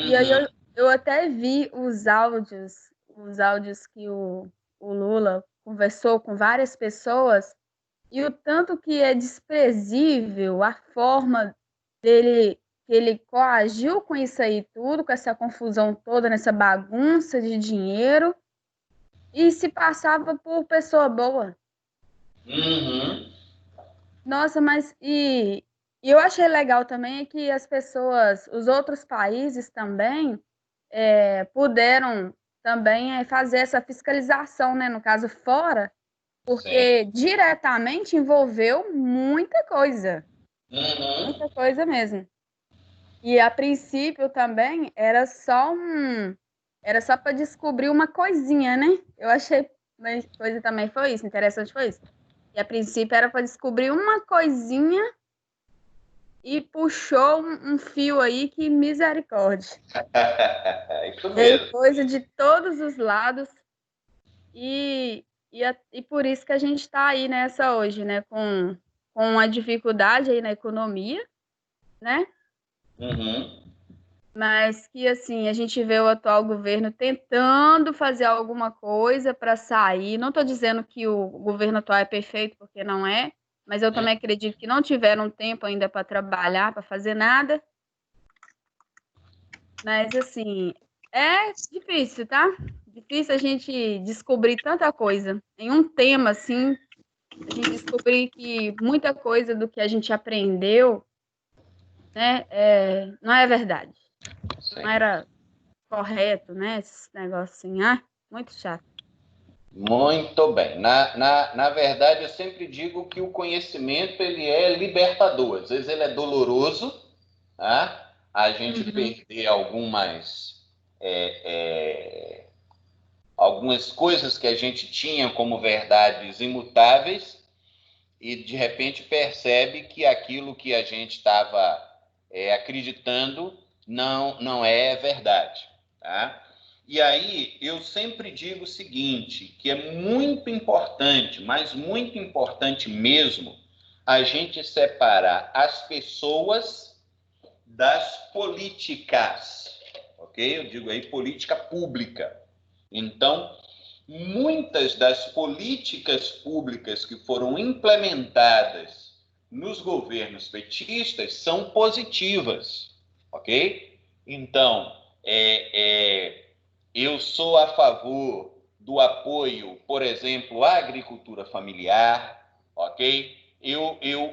E aí Uhum. eu até vi os áudios que o Lula conversou com várias pessoas e o tanto que é desprezível a forma dele, que ele coagiu com isso aí tudo, com essa confusão toda, nessa bagunça de dinheiro, e se passava por pessoa boa. Uhum. Nossa, mas e eu achei legal também é que as pessoas, os outros países também puderam também fazer essa fiscalização, né? No caso, fora, Sim. porque diretamente envolveu Uhum. muita coisa mesmo. E a princípio também era só para descobrir uma coisinha, né? Eu achei mas coisa também foi isso, interessante foi isso. E a princípio era para descobrir uma coisinha e puxou um fio aí que misericórdia. Isso Veio mesmo. coisa de todos os lados e por isso que a gente está aí nessa hoje, né? Com a dificuldade aí na economia, né? Uhum. Mas que assim, a gente vê o atual governo tentando fazer alguma coisa para sair. Não estou dizendo que o governo atual é perfeito, porque não é, mas eu também acredito que não tiveram tempo ainda para trabalhar, para fazer nada. Mas assim, é difícil, tá? Difícil a gente descobrir tanta coisa. Em um tema assim, a gente descobrir que muita coisa do que a gente aprendeu, né, não é verdade. Não Sim. era correto, né? Esse negócio assim, muito chato. Muito bem. Na verdade, eu sempre digo que o conhecimento ele é libertador. Às vezes ele é doloroso, tá? A gente Uhum. perder algumas coisas que a gente tinha como verdades imutáveis e de repente percebe que aquilo que a gente estava acreditando não é verdade, tá? E aí eu sempre digo o seguinte, que é muito importante, mas muito importante mesmo, a gente separar as pessoas das políticas, ok? Eu digo aí política pública. Então, muitas das políticas públicas que foram implementadas nos governos petistas são positivas, ok? Então, eu sou a favor do apoio, por exemplo, à agricultura familiar, ok?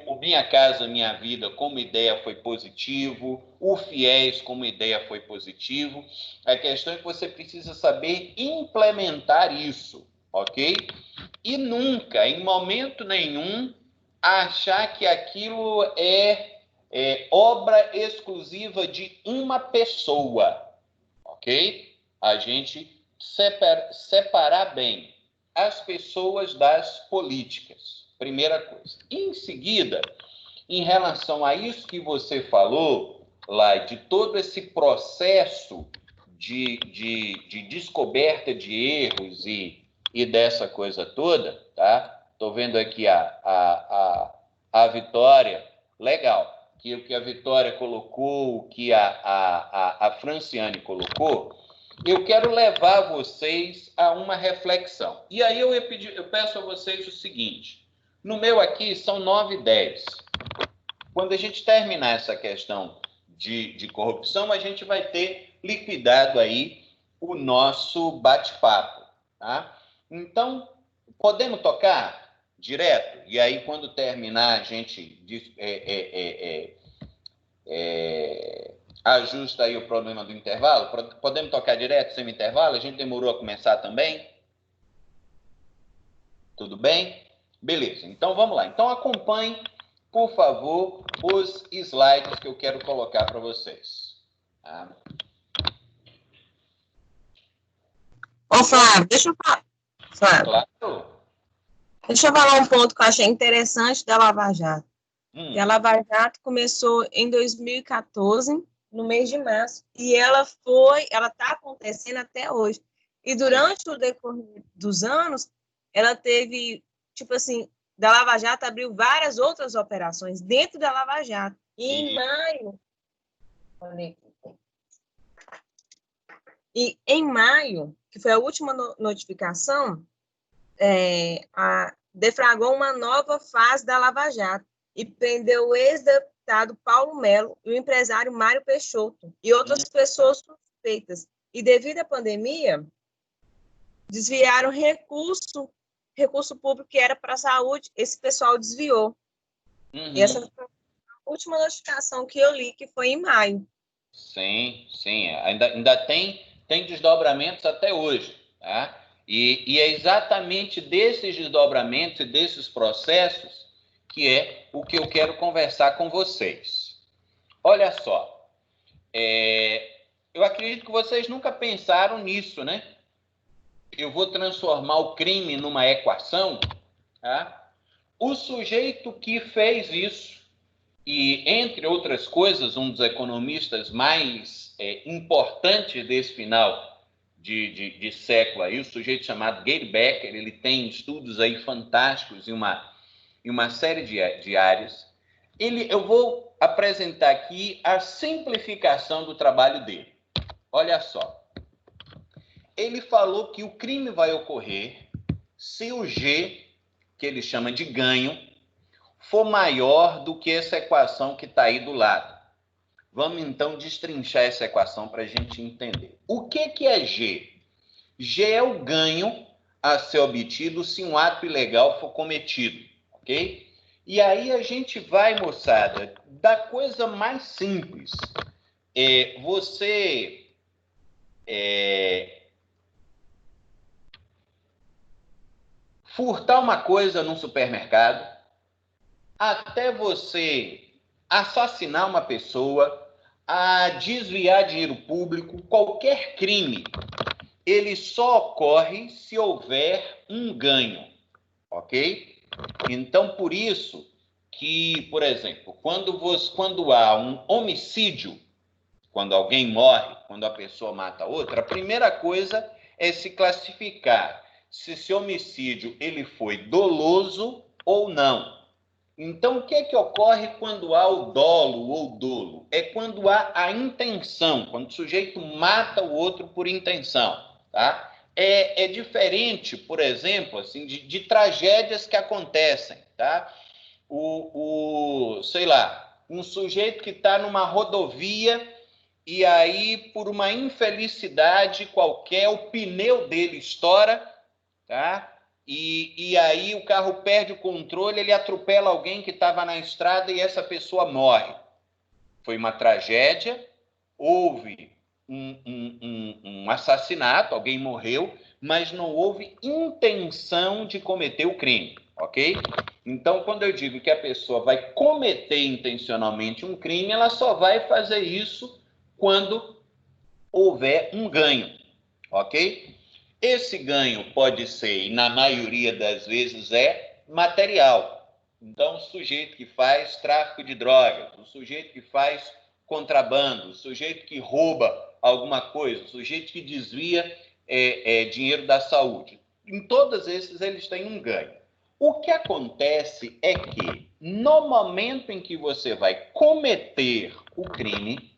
O Minha Casa Minha Vida como ideia foi positivo, o FIES como ideia foi positivo. A questão é que você precisa saber implementar isso, ok? E nunca, em momento nenhum, achar que aquilo é obra exclusiva de uma pessoa, ok? A gente separar bem as pessoas das políticas, primeira coisa. Em seguida, em relação a isso que você falou, lá de todo esse processo de descoberta de erros e dessa coisa toda, tá? Estou vendo aqui a Vitória, legal, que o que a Vitória colocou, o que a Franciane colocou, eu quero levar vocês a uma reflexão. E aí eu peço a vocês o seguinte, no meu aqui são 9h10. Quando a gente terminar essa questão de corrupção, a gente vai ter liquidado aí o nosso bate-papo, tá? Então, podemos tocar direto? E aí, quando terminar, a gente ajusta aí o problema do intervalo? Podemos tocar direto, sem intervalo? A gente demorou a começar também? Tudo bem? Beleza, então vamos lá. Então acompanhe, por favor, os slides que eu quero colocar para vocês. Tá? Ô, Flávio, deixa eu falar. Flávio, Claro. deixa eu falar um ponto que eu achei interessante da Lava Jato. E a Lava Jato começou em 2014, no mês de março, e ela está acontecendo até hoje. E durante o decorrer dos anos, ela teve, tipo assim, da Lava Jato abriu várias outras operações dentro da Lava Jato. E em maio, que foi a última notificação, deflagrou uma nova fase da Lava Jato e prendeu o ex-deputado Paulo Melo e o empresário Mário Peixoto e outras pessoas suspeitas. E devido à pandemia, desviaram recurso público que era para a saúde, esse pessoal desviou. E essa foi a última notificação que eu li, que foi em maio. Sim, sim. Ainda tem desdobramentos até hoje, tá? E é exatamente desses desdobramentos e desses processos que é o que eu quero conversar com vocês. Olha só, eu acredito que vocês nunca pensaram nisso, né? Eu vou transformar o crime numa equação, tá? O sujeito que fez isso, e, entre outras coisas, um dos economistas mais importantes desse final de século aí, o sujeito chamado Gary Becker, ele tem estudos aí fantásticos em uma série de áreas. Eu vou apresentar aqui a simplificação do trabalho dele. Olha só. Ele falou que o crime vai ocorrer se o G, que ele chama de ganho, for maior do que essa equação que está aí do lado. Vamos, então, destrinchar essa equação para a gente entender. O que é G? G é o ganho a ser obtido se um ato ilegal for cometido, ok? E aí a gente vai, moçada, da coisa mais simples. Você furtar uma coisa num supermercado, até você assassinar uma pessoa, a desviar dinheiro público, qualquer crime, ele só ocorre se houver um ganho, ok? Então, por isso que, por exemplo, quando há um homicídio, quando alguém morre, quando a pessoa mata outra, a primeira coisa é se classificar se esse homicídio ele foi doloso ou não. Então, o que é que ocorre quando há o dolo ou dolo? É quando há a intenção, quando o sujeito mata o outro por intenção, tá? É diferente, por exemplo, assim, de tragédias que acontecem, tá? Sei lá, um sujeito que está numa rodovia e aí, por uma infelicidade qualquer, o pneu dele estoura, tá? E aí o carro perde o controle, ele atropela alguém que estava na estrada e essa pessoa morre. Foi uma tragédia, houve um assassinato, alguém morreu, mas não houve intenção de cometer o crime, ok? Então, quando eu digo que a pessoa vai cometer intencionalmente um crime, ela só vai fazer isso quando houver um ganho, ok? Esse ganho pode ser, e na maioria das vezes material. Então, o sujeito que faz tráfico de drogas, o sujeito que faz contrabando, o sujeito que rouba alguma coisa, o sujeito que desvia dinheiro da saúde. Em todos esses, eles têm um ganho. O que acontece é que, no momento em que você vai cometer o crime,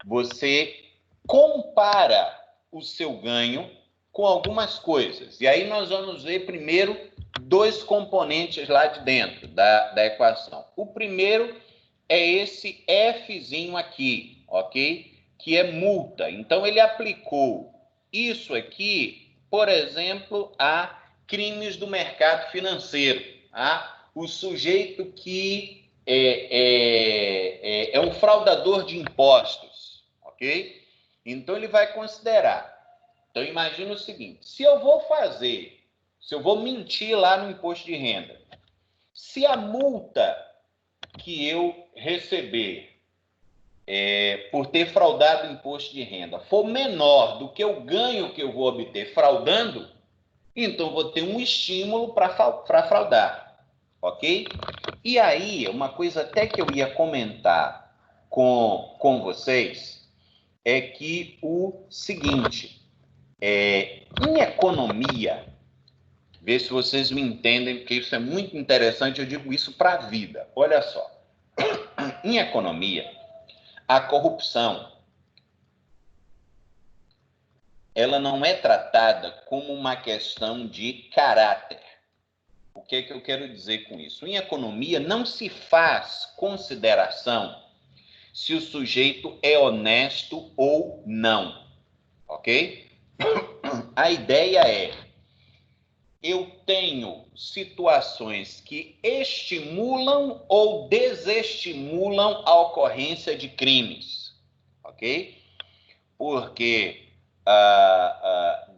você compara o seu ganho com algumas coisas. E aí nós vamos ver primeiro dois componentes lá de dentro da equação. O primeiro é esse Fzinho aqui, ok? Que é multa. Então, ele aplicou isso aqui, por exemplo, a crimes do mercado financeiro. Tá? O sujeito que é um fraudador de impostos, ok? Então, ele vai considerar. Então, imagina o seguinte, se eu vou mentir lá no imposto de renda, se a multa que eu receber por ter fraudado o imposto de renda for menor do que o ganho que eu vou obter fraudando, então vou ter um estímulo para fraudar, ok? E aí, uma coisa até que eu ia comentar com vocês é que o seguinte, em economia, ver se vocês me entendem, porque isso é muito interessante, eu digo isso para a vida. Olha só, em economia, a corrupção, ela não é tratada como uma questão de caráter. O que é que eu quero dizer com isso? Em economia, não se faz consideração se o sujeito é honesto ou não, ok? A ideia é, eu tenho situações que estimulam ou desestimulam a ocorrência de crimes, ok? Porque,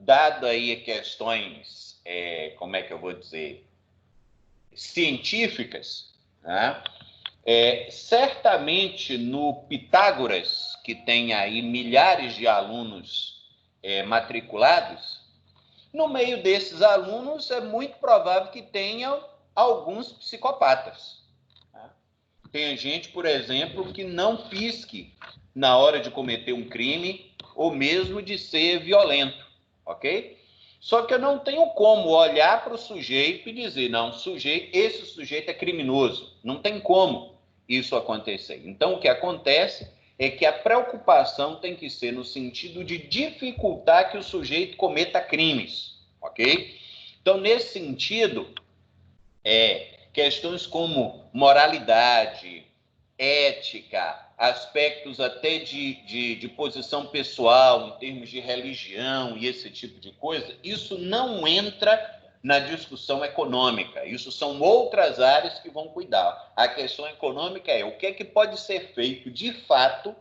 dado aí questões, como é que eu vou dizer, científicas, né? Certamente no Pitágoras, que tem aí milhares de alunos matriculados, no meio desses alunos é muito provável que tenham alguns psicopatas. Né? Tem gente, por exemplo, que não pisque na hora de cometer um crime ou mesmo de ser violento, ok? Só que eu não tenho como olhar para o sujeito e dizer, não, esse sujeito é criminoso. Não tem como isso acontecer. Então, o que acontece é que a preocupação tem que ser no sentido de dificultar que o sujeito cometa crimes, ok? Então, nesse sentido, questões como moralidade, ética, aspectos até de posição pessoal, em termos de religião e esse tipo de coisa, isso não entra na discussão econômica. Isso são outras áreas que vão cuidar. A questão econômica é o que é que pode ser feito de fato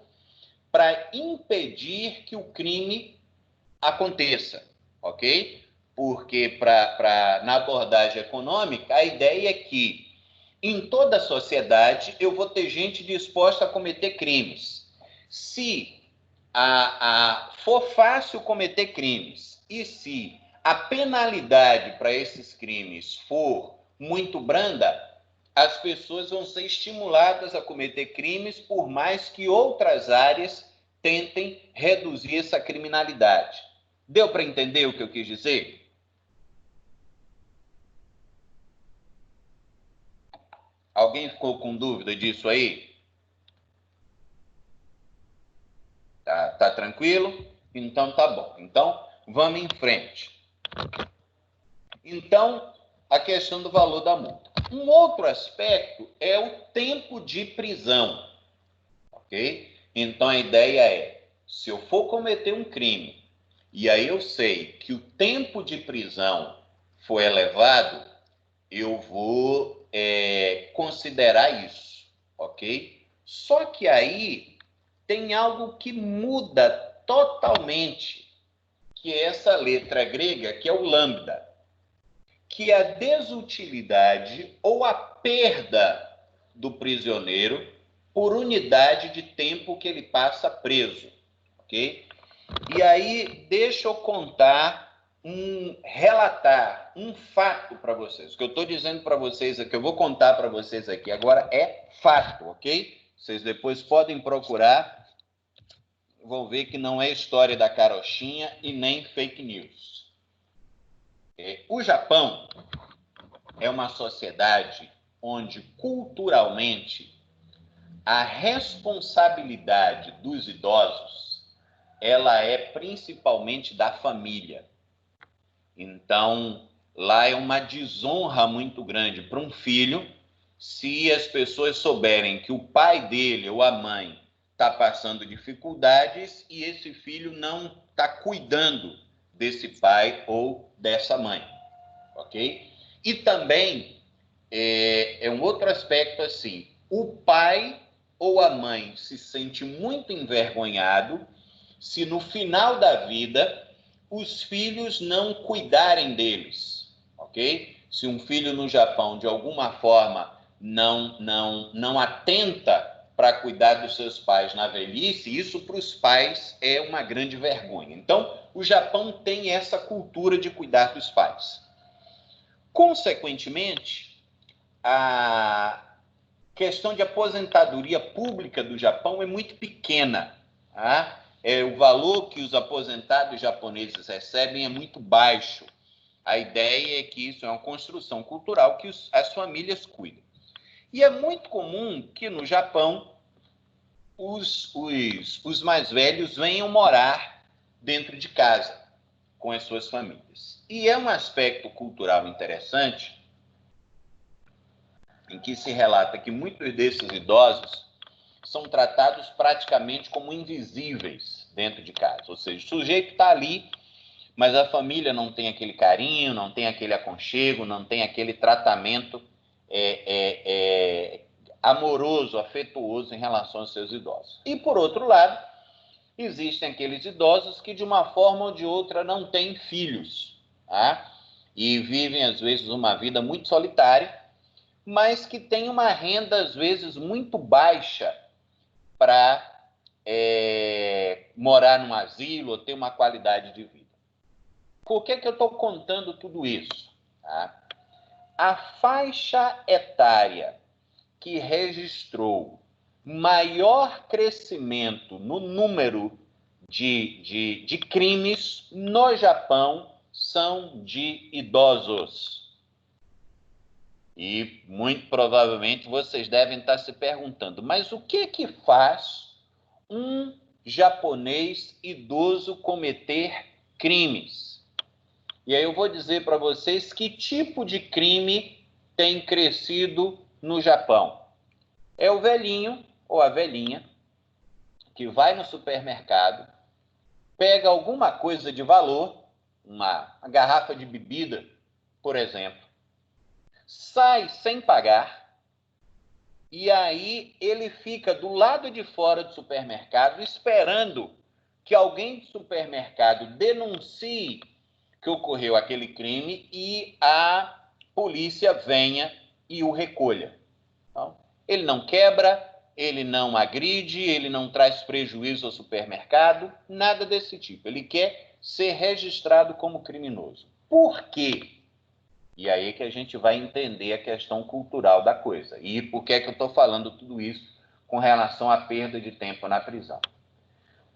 para impedir que o crime aconteça, ok? Porque na abordagem econômica, a ideia é que em toda a sociedade eu vou ter gente disposta a cometer crimes. Se for fácil cometer crimes e se a penalidade para esses crimes for muito branda, as pessoas vão ser estimuladas a cometer crimes, por mais que outras áreas tentem reduzir essa criminalidade. Deu para entender o que eu quis dizer? Alguém ficou com dúvida disso aí? Tá tranquilo? Então tá bom. Então vamos em frente. Então, a questão do valor da multa. Um outro aspecto é o tempo de prisão, ok? Então a ideia é, se eu for cometer um crime e aí eu sei que o tempo de prisão foi elevado, eu vou considerar isso, ok? Só que aí tem algo que muda totalmente, que é essa letra grega, que é o lambda, que é a desutilidade ou a perda do prisioneiro por unidade de tempo que ele passa preso, ok? E aí, deixa eu relatar um fato para vocês. O que eu estou dizendo para vocês aqui, eu vou contar para vocês aqui agora é fato, ok? Vocês depois podem procurar, vão ver que não é história da carochinha e nem fake news. O Japão é uma sociedade onde, culturalmente, a responsabilidade dos idosos ela é principalmente da família. Então, lá é uma desonra muito grande para um filho se as pessoas souberem que o pai dele ou a mãe está passando dificuldades e esse filho não está cuidando desse pai ou dessa mãe, ok? E também é um outro aspecto assim, o pai ou a mãe se sente muito envergonhado se no final da vida os filhos não cuidarem deles, ok? Se um filho no Japão, de alguma forma, não atenta para cuidar dos seus pais na velhice, isso para os pais é uma grande vergonha. Então, o Japão tem essa cultura de cuidar dos pais. Consequentemente, a questão de aposentadoria pública do Japão é muito pequena, tá? O valor que os aposentados japoneses recebem é muito baixo. A ideia é que isso é uma construção cultural que as famílias cuidam. E é muito comum que no Japão os mais velhos venham morar dentro de casa com as suas famílias. E é um aspecto cultural interessante em que se relata que muitos desses idosos são tratados praticamente como invisíveis dentro de casa. Ou seja, o sujeito está ali, mas a família não tem aquele carinho, não tem aquele aconchego, não tem aquele tratamento amoroso, afetuoso em relação aos seus idosos. E, por outro lado, existem aqueles idosos que, de uma forma ou de outra, não têm filhos, tá? E vivem, às vezes, uma vida muito solitária, mas que têm uma renda, às vezes, muito baixa para morar num asilo ou ter uma qualidade de vida. Por que eu estou contando tudo isso? Tá? A faixa etária que registrou maior crescimento no número de crimes no Japão são de idosos. E muito provavelmente vocês devem estar se perguntando, mas o que faz um japonês idoso cometer crimes? E aí eu vou dizer para vocês que tipo de crime tem crescido no Japão. É o velhinho ou a velhinha que vai no supermercado, pega alguma coisa de valor, uma garrafa de bebida, por exemplo, sai sem pagar, e aí ele fica do lado de fora do supermercado esperando que alguém do supermercado denuncie que ocorreu aquele crime e a polícia venha e o recolha. Então, ele não quebra, ele não agride, ele não traz prejuízo ao supermercado, nada desse tipo. Ele quer ser registrado como criminoso. Por quê? E aí que a gente vai entender a questão cultural da coisa. E por que eu estou falando tudo isso com relação à perda de tempo na prisão?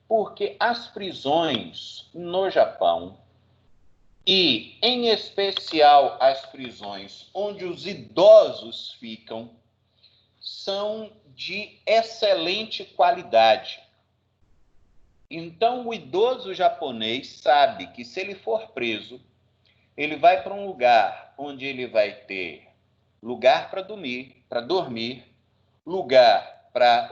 Porque as prisões no Japão, e em especial as prisões onde os idosos ficam, são de excelente qualidade. Então, o idoso japonês sabe que se ele for preso, ele vai para um lugar onde ele vai ter lugar para dormir, lugar para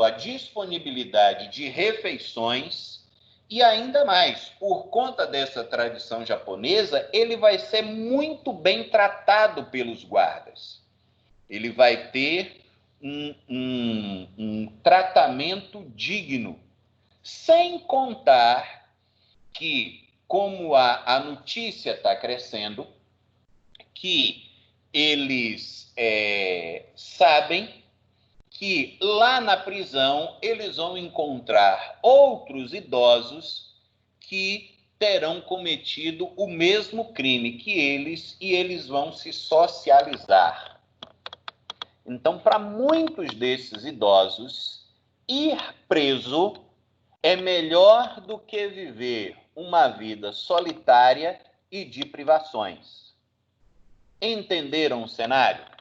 a disponibilidade de refeições e ainda mais, por conta dessa tradição japonesa, ele vai ser muito bem tratado pelos guardas. Ele vai ter um tratamento digno, sem contar que, como a notícia está crescendo, que eles sabem que lá na prisão eles vão encontrar outros idosos que terão cometido o mesmo crime que eles e eles vão se socializar. Então, para muitos desses idosos, ir preso é melhor do que viver uma vida solitária e de privações. Entenderam o cenário?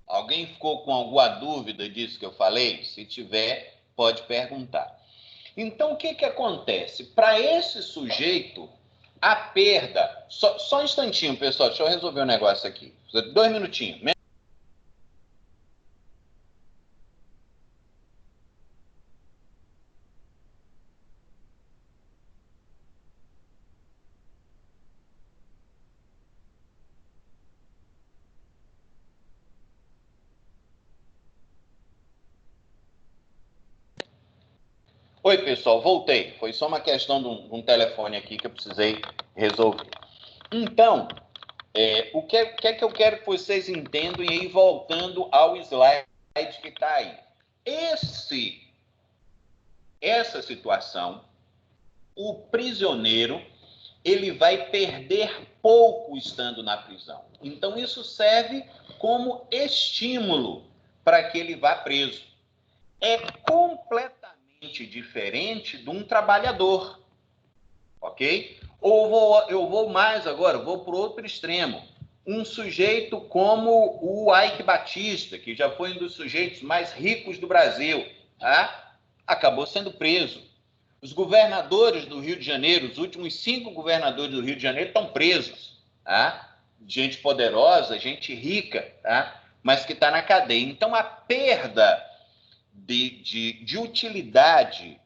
Alguém ficou com alguma dúvida disso que eu falei? Se tiver, pode perguntar. Então, o que acontece? Para esse sujeito, a perda... Só um instantinho, pessoal, deixa eu resolver um negócio aqui. 2 minutinhos. Oi, pessoal, voltei. Foi só uma questão de um telefone aqui que eu precisei resolver. Então, o que é que eu quero que vocês entendam, e aí voltando ao slide que está aí. Essa situação, o prisioneiro, ele vai perder pouco estando na prisão. Então, isso serve como estímulo para que ele vá preso. É completamente diferente de um trabalhador, ok? Ou eu vou mais agora, vou para o outro extremo. Um sujeito como o Eike Batista, que já foi um dos sujeitos mais ricos do Brasil, tá? Acabou sendo preso. Os governadores do Rio de Janeiro, os últimos 5 governadores do Rio de Janeiro estão presos, tá? Gente poderosa, gente rica, tá? mas que está na cadeia. Então, a perda de utilidade,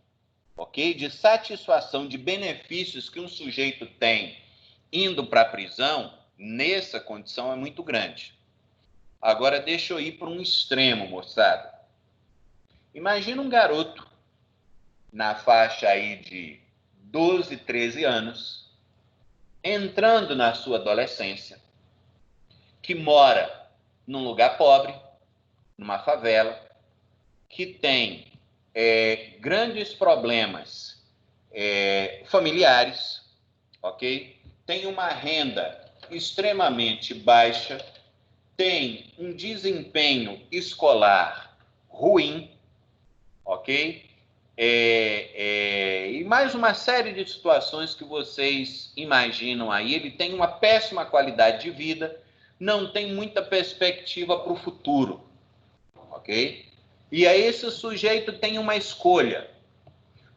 ok? De satisfação de benefícios que um sujeito tem indo para a prisão, nessa condição, é muito grande. Agora, deixa eu ir para um extremo, moçada. Imagina um garoto na faixa aí de 12, 13 anos, entrando na sua adolescência, que mora num lugar pobre, numa favela, que tem grandes problemas familiares, ok? Tem uma renda extremamente baixa, tem um desempenho escolar ruim, ok? E mais uma série de situações que vocês imaginam aí. Ele tem uma péssima qualidade de vida, não tem muita perspectiva para o futuro, ok? E aí esse sujeito tem uma escolha.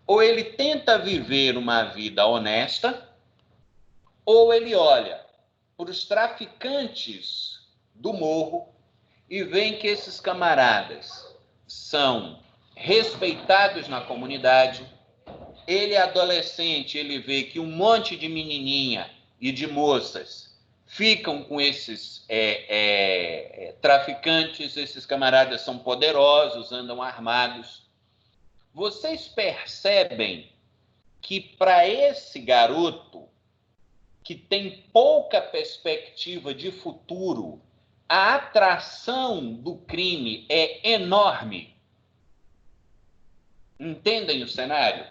Ou ele tenta viver uma vida honesta, ou ele olha para os traficantes do morro e vê que esses camaradas são respeitados na comunidade. Ele é adolescente, ele vê que um monte de menininha e de moças ficam com esses traficantes, esses camaradas são poderosos, andam armados. Vocês percebem que para esse garoto, que tem pouca perspectiva de futuro, a atração do crime é enorme? Entendem o cenário?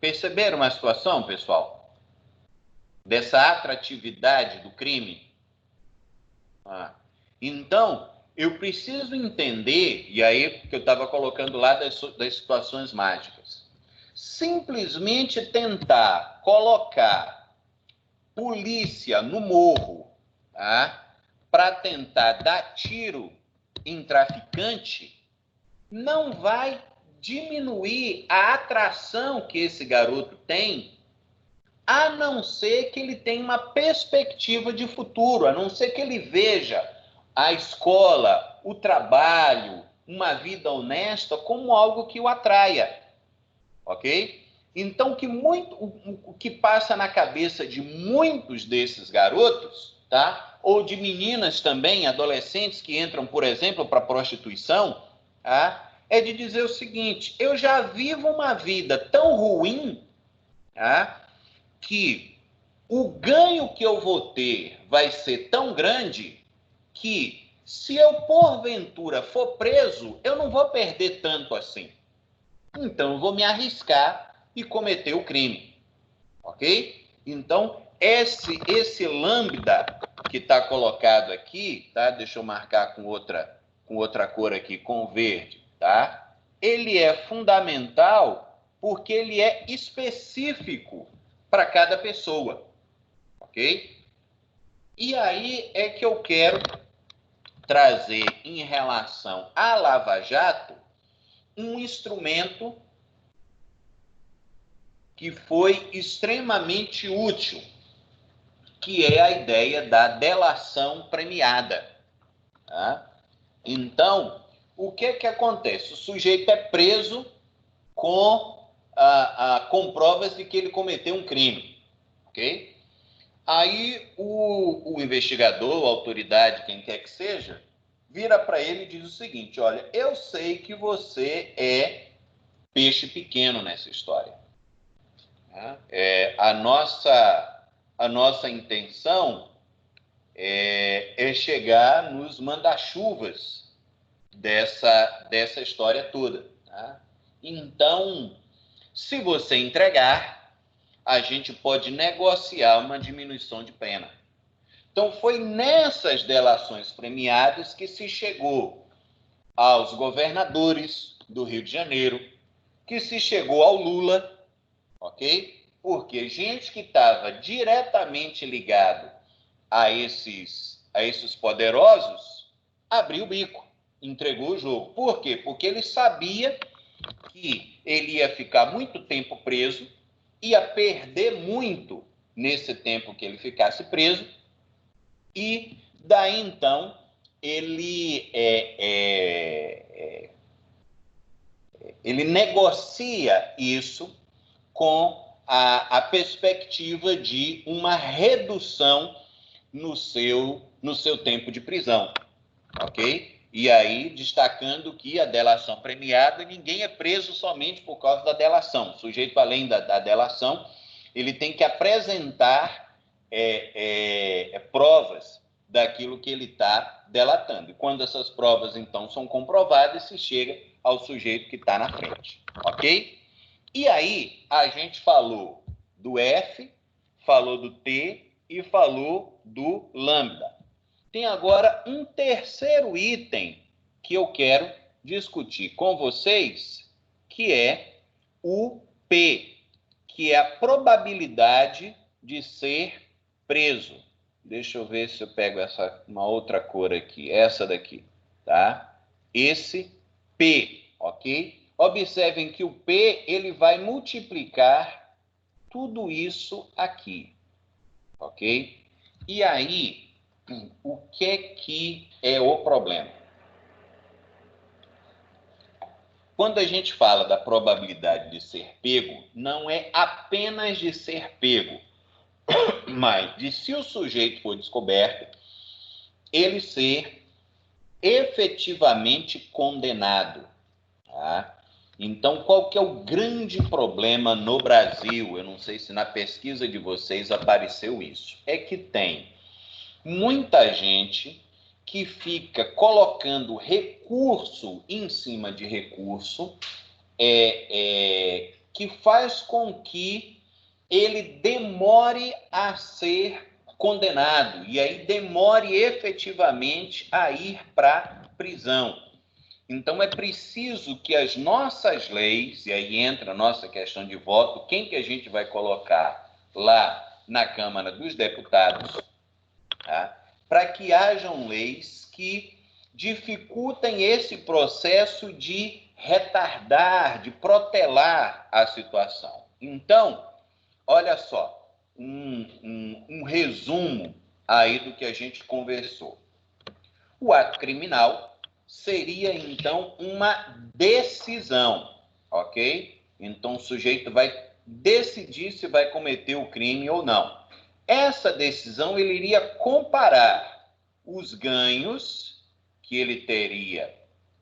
Perceberam a situação, pessoal? Dessa atratividade do crime? Então, eu preciso entender, e aí que eu estava colocando lá das situações mágicas, simplesmente tentar colocar polícia no morro, tá? Para tentar dar tiro em traficante, não vai diminuir a atração que esse garoto tem, a não ser que ele tenha uma perspectiva de futuro, a não ser que ele veja a escola, o trabalho, uma vida honesta como algo que o atraia, ok? Então, o que passa na cabeça de muitos desses garotos, tá? Ou de meninas também, adolescentes que entram, por exemplo, para a prostituição, tá? É de dizer o seguinte: eu já vivo uma vida tão ruim, tá? Que o ganho que eu vou ter vai ser tão grande que, se eu porventura for preso, eu não vou perder tanto assim. Então, eu vou me arriscar e cometer o crime, ok? Então, esse lambda que está colocado aqui, tá? Deixa eu marcar com outra cor aqui, com verde, tá? Ele é fundamental porque ele é específico para cada pessoa, ok? E aí é que eu quero trazer, em relação à Lava Jato, um instrumento que foi extremamente útil, que é a ideia da delação premiada. Tá? Então, o que acontece? O sujeito é preso com provas de que ele cometeu um crime, ok? Aí o investigador, a autoridade, quem quer que seja, vira para ele e diz o seguinte: olha, eu sei que você é peixe pequeno nessa história. A nossa intenção é chegar nos manda-chuvas dessa história toda. Tá? Então, se você entregar, a gente pode negociar uma diminuição de pena. Então, foi nessas delações premiadas que se chegou aos governadores do Rio de Janeiro, que se chegou ao Lula, ok? Porque gente que estava diretamente ligado a esses poderosos abriu o bico, entregou o jogo. Por quê? Porque ele sabia que ele ia ficar muito tempo preso, ia perder muito nesse tempo que ele ficasse preso, e daí então ele negocia isso com a perspectiva de uma redução no seu tempo de prisão, ok? E aí, destacando que a delação premiada, ninguém é preso somente por causa da delação. O sujeito, além da delação, ele tem que apresentar provas daquilo que ele está delatando. E quando essas provas, então, são comprovadas, se chega ao sujeito que está na frente, ok? E aí, a gente falou do F, falou do T e falou do lambda. Tem agora um terceiro item que eu quero discutir com vocês, que é o P, que é a probabilidade de ser preso. Deixa eu ver se eu pego uma outra cor aqui, essa daqui, tá? Esse P, ok? Observem que o P, ele vai multiplicar tudo isso aqui, ok? E aí, o que é o problema? Quando a gente fala da probabilidade de ser pego, não é apenas de ser pego, mas de, se o sujeito for descoberto, ele ser efetivamente condenado, tá? Então, qual que é o grande problema no Brasil? Eu não sei se na pesquisa de vocês apareceu isso. É que tem muita gente que fica colocando recurso em cima de recurso, que faz com que ele demore a ser condenado e aí demore efetivamente a ir para a prisão. Então, é preciso que as nossas leis, e aí entra a nossa questão de voto, quem que a gente vai colocar lá na Câmara dos Deputados, tá? Para que hajam leis que dificultem esse processo de retardar, de protelar a situação. Então, olha só, um resumo aí do que a gente conversou. O ato criminal seria, então, uma decisão, ok? Então, o sujeito vai decidir se vai cometer o crime ou não. Essa decisão, ele iria comparar os ganhos que ele teria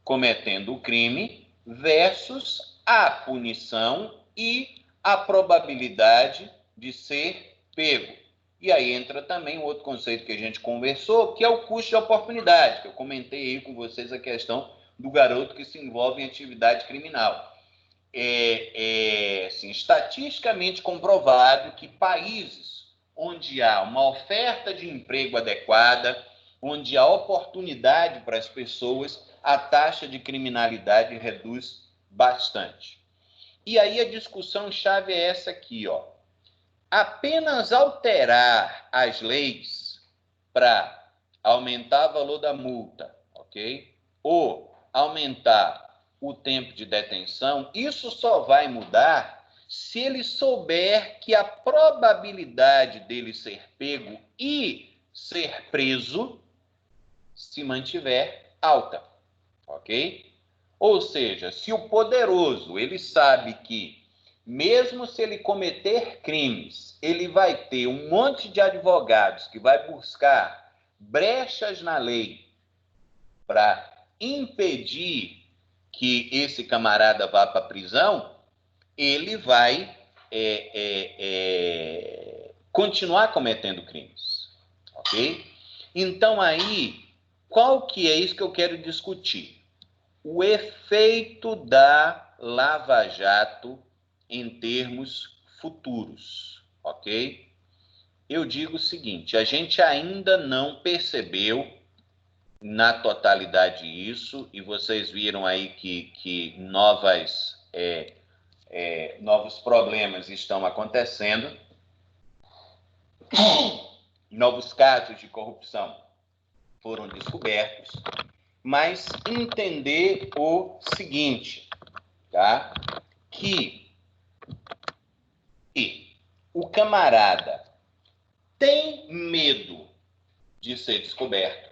cometendo o crime versus a punição e a probabilidade de ser pego. E aí entra também um outro conceito que a gente conversou, que é o custo de oportunidade, que eu comentei aí com vocês a questão do garoto que se envolve em atividade criminal. Assim, estatisticamente comprovado que países onde há uma oferta de emprego adequada, onde há oportunidade para as pessoas, a taxa de criminalidade reduz bastante. E aí a discussão-chave é essa aqui, ó. Apenas alterar as leis para aumentar o valor da multa, ok? Ou aumentar o tempo de detenção, isso só vai mudar se ele souber que a probabilidade dele ser pego e ser preso se mantiver alta, ok? Ou seja, se o poderoso, ele sabe que mesmo se ele cometer crimes, ele vai ter um monte de advogados que vai buscar brechas na lei para impedir que esse camarada vá para a prisão, ele vai continuar cometendo crimes, ok? Então aí, qual que é isso que eu quero discutir? O efeito da Lava Jato em termos futuros, ok? Eu digo o seguinte, a gente ainda não percebeu na totalidade isso, e vocês viram aí que novos problemas estão acontecendo, novos casos de corrupção foram descobertos, mas entender o seguinte, tá? Que o camarada tem medo de ser descoberto,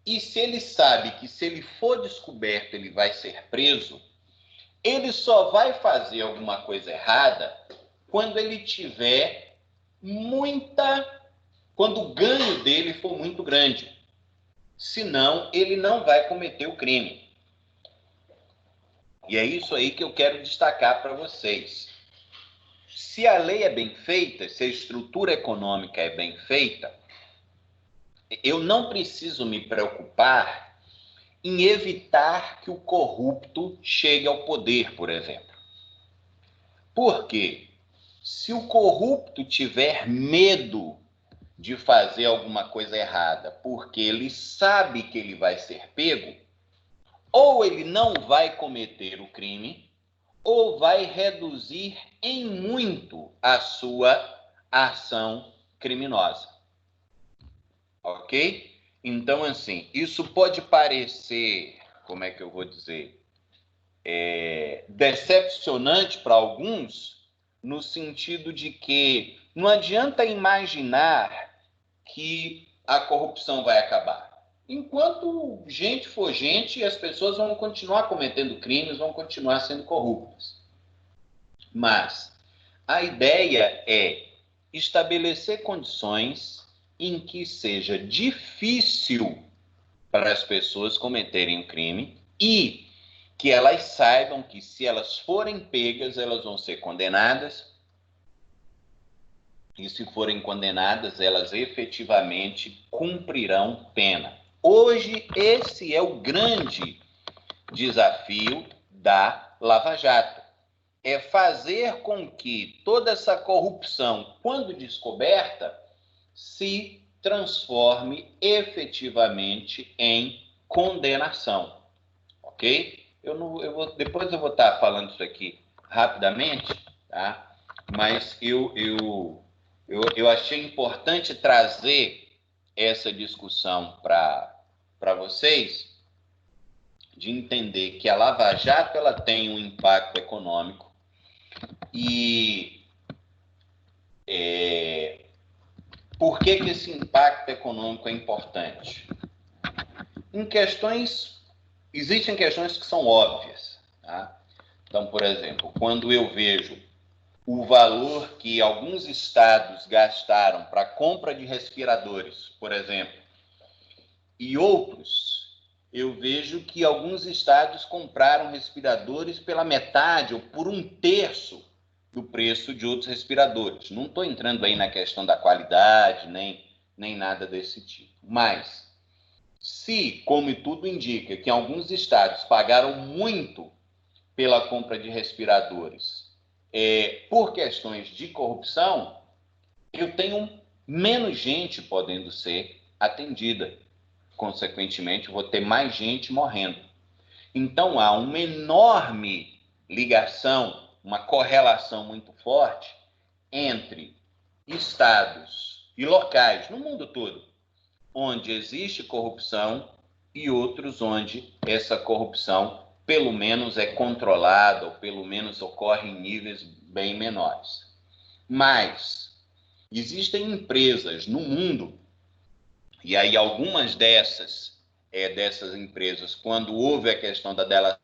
e se ele sabe que se ele for descoberto ele vai ser preso, ele só vai fazer alguma coisa errada quando ele tiver quando o ganho dele for muito grande. Senão, ele não vai cometer o crime. E é isso aí que eu quero destacar para vocês. Se a lei é bem feita, se a estrutura econômica é bem feita, eu não preciso me preocupar em evitar que o corrupto chegue ao poder, por exemplo. Por quê? Se o corrupto tiver medo de fazer alguma coisa errada, porque ele sabe que ele vai ser pego, ou ele não vai cometer o crime, ou vai reduzir em muito a sua ação criminosa. Ok? Então, assim, isso pode parecer, como é que eu vou dizer, decepcionante para alguns, no sentido de que não adianta imaginar que a corrupção vai acabar. Enquanto gente for gente, as pessoas vão continuar cometendo crimes, vão continuar sendo corruptas. Mas a ideia é estabelecer condições em que seja difícil para as pessoas cometerem um crime e que elas saibam que, se elas forem pegas, elas vão ser condenadas. E, se forem condenadas, elas efetivamente cumprirão pena. Hoje, esse é o grande desafio da Lava Jato. É fazer com que toda essa corrupção, quando descoberta, se transforme efetivamente em condenação. Ok? Depois eu vou estar falando isso aqui rapidamente, tá? Mas eu achei importante trazer essa discussão para vocês, de entender que a Lava Jato ela tem um impacto econômico e por que esse impacto econômico é importante? Existem questões que são óbvias, tá? Então, por exemplo, quando eu vejo o valor que alguns estados gastaram para a compra de respiradores, por exemplo, e outros, eu vejo que alguns estados compraram respiradores pela metade ou por um terço do preço de outros respiradores. Não estou entrando aí na questão da qualidade, nem nada desse tipo. Mas, se, como tudo indica, que alguns estados pagaram muito pela compra de respiradores por questões de corrupção, eu tenho menos gente podendo ser atendida. Consequentemente, vou ter mais gente morrendo. Então, há uma enorme ligação, uma correlação muito forte entre estados e locais no mundo todo, onde existe corrupção, e outros onde essa corrupção pelo menos é controlada, ou pelo menos ocorre em níveis bem menores. Mas existem empresas no mundo, e aí algumas dessas empresas, quando houve a questão da delação,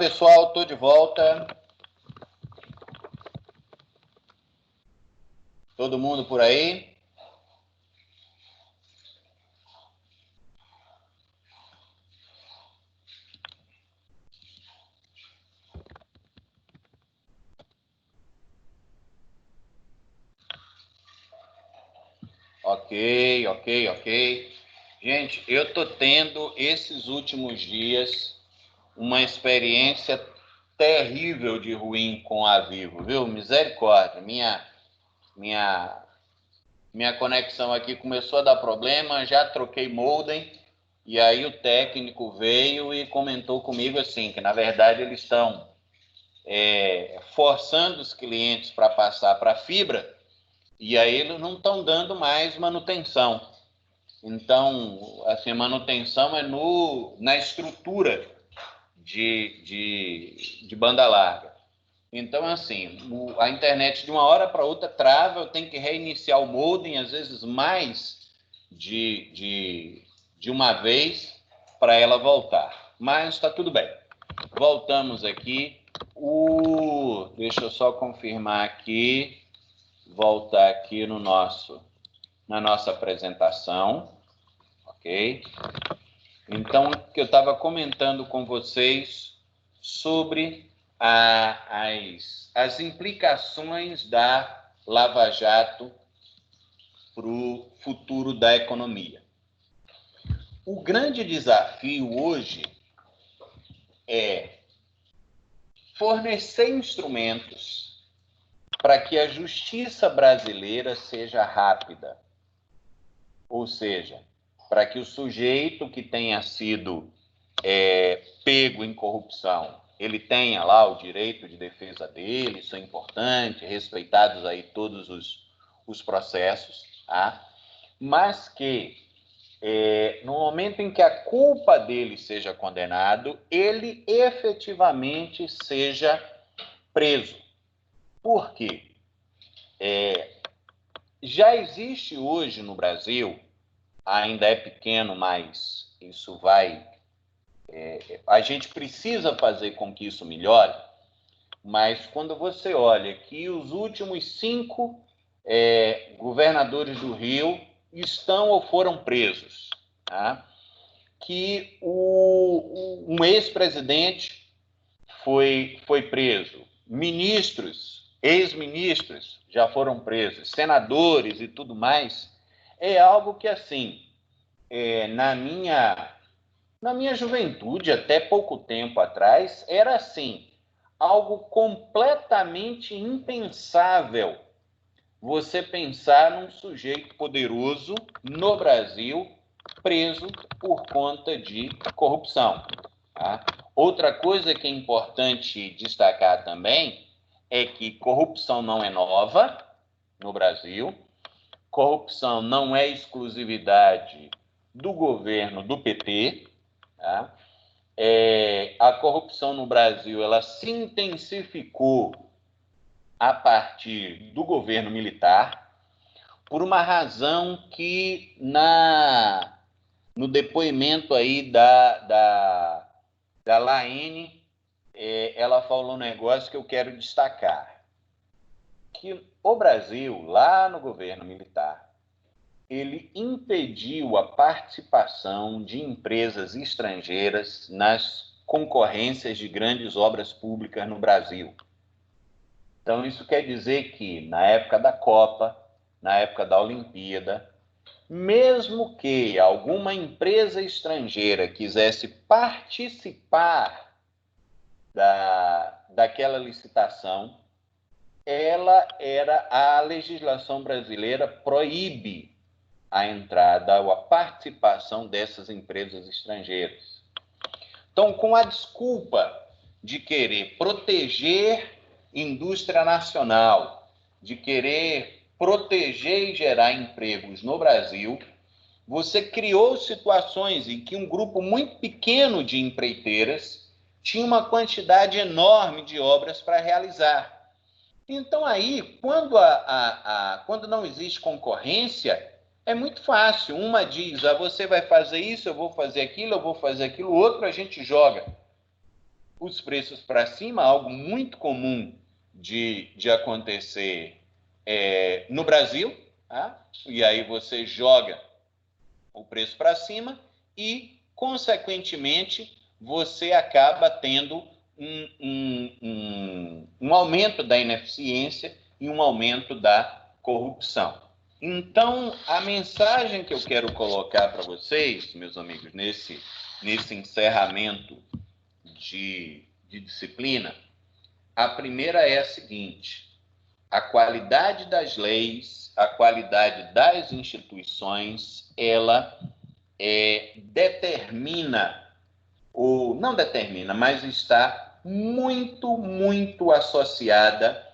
pessoal, estou de volta. Todo mundo por aí? Ok. Gente, eu estou tendo esses últimos dias uma experiência terrível de ruim com a Vivo, viu? Misericórdia. Minha conexão aqui começou a dar problema, já troquei modem, e aí o técnico veio e comentou comigo assim, que na verdade eles estão forçando os clientes para passar para fibra, e aí eles não estão dando mais manutenção. Então, assim, a manutenção é na estrutura de banda larga. Então, assim, a internet de uma hora para outra trava, eu tenho que reiniciar o modem, às vezes mais de uma vez, para ela voltar. Mas está tudo bem. Voltamos aqui. Deixa eu só confirmar aqui, voltar aqui na nossa apresentação, ok? Então, que eu estava comentando com vocês sobre as implicações da Lava Jato para o futuro da economia. O grande desafio hoje é fornecer instrumentos para que a justiça brasileira seja rápida. Ou seja, para que o sujeito que tenha sido pego em corrupção, ele tenha lá o direito de defesa dele, isso é importante, respeitados aí todos os processos, tá? Mas que no momento em que a culpa dele seja condenado, ele efetivamente seja preso. Por quê? Já existe hoje no Brasil, ainda é pequeno, mas isso vai... a gente precisa fazer com que isso melhore, mas quando você olha que os últimos 5 governadores do Rio estão ou foram presos, tá? Que um ex-presidente foi preso, ministros, ex-ministros já foram presos, senadores e tudo mais, é algo que, assim, na minha juventude, até pouco tempo atrás, era assim, algo completamente impensável você pensar num sujeito poderoso no Brasil preso por conta de corrupção. Tá? Outra coisa que é importante destacar também é que corrupção não é nova no Brasil, corrupção não é exclusividade do governo do PT, tá? A corrupção no Brasil ela se intensificou a partir do governo militar, por uma razão que no depoimento aí da Laene, ela falou um negócio que eu quero destacar, que o Brasil, lá no governo militar, ele impediu a participação de empresas estrangeiras nas concorrências de grandes obras públicas no Brasil. Então, isso quer dizer que, na época da Copa, na época da Olimpíada, mesmo que alguma empresa estrangeira quisesse participar daquela licitação, a legislação brasileira proíbe a entrada ou a participação dessas empresas estrangeiras. Então, com a desculpa de querer proteger indústria nacional, de querer proteger e gerar empregos no Brasil, você criou situações em que um grupo muito pequeno de empreiteiras tinha uma quantidade enorme de obras para realizar. Então, aí, quando não existe concorrência, é muito fácil. Uma diz, você vai fazer isso, eu vou fazer aquilo outro, a gente joga. os preços para cima, algo muito comum de acontecer no Brasil, tá? E aí você joga o preço para cima e, consequentemente, você acaba tendo um aumento da ineficiência e um aumento da corrupção. Então, a mensagem que eu quero colocar para vocês, meus amigos, nesse encerramento de disciplina, a primeira é a seguinte: a qualidade das leis, a qualidade das instituições, ela determina, ou não determina, mas está muito, muito associada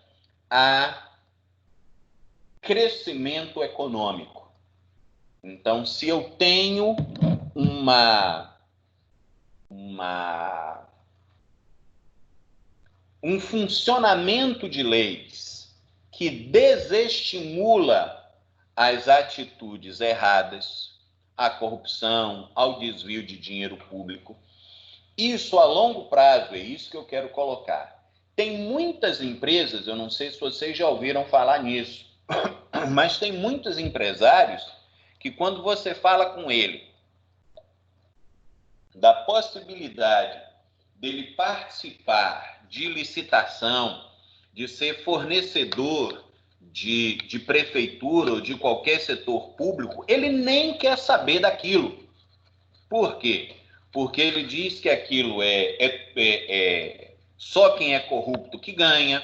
a crescimento econômico. Então, se eu tenho um funcionamento de leis que desestimula as atitudes erradas, a corrupção, ao desvio de dinheiro público, isso a longo prazo, é isso que eu quero colocar. Tem muitas empresas, eu não sei se vocês já ouviram falar nisso, mas tem muitos empresários que, quando você fala com ele da possibilidade dele participar de licitação, de ser fornecedor de prefeitura ou de qualquer setor público, ele nem quer saber daquilo. Por quê? Porque ele diz que aquilo é só quem é corrupto que ganha,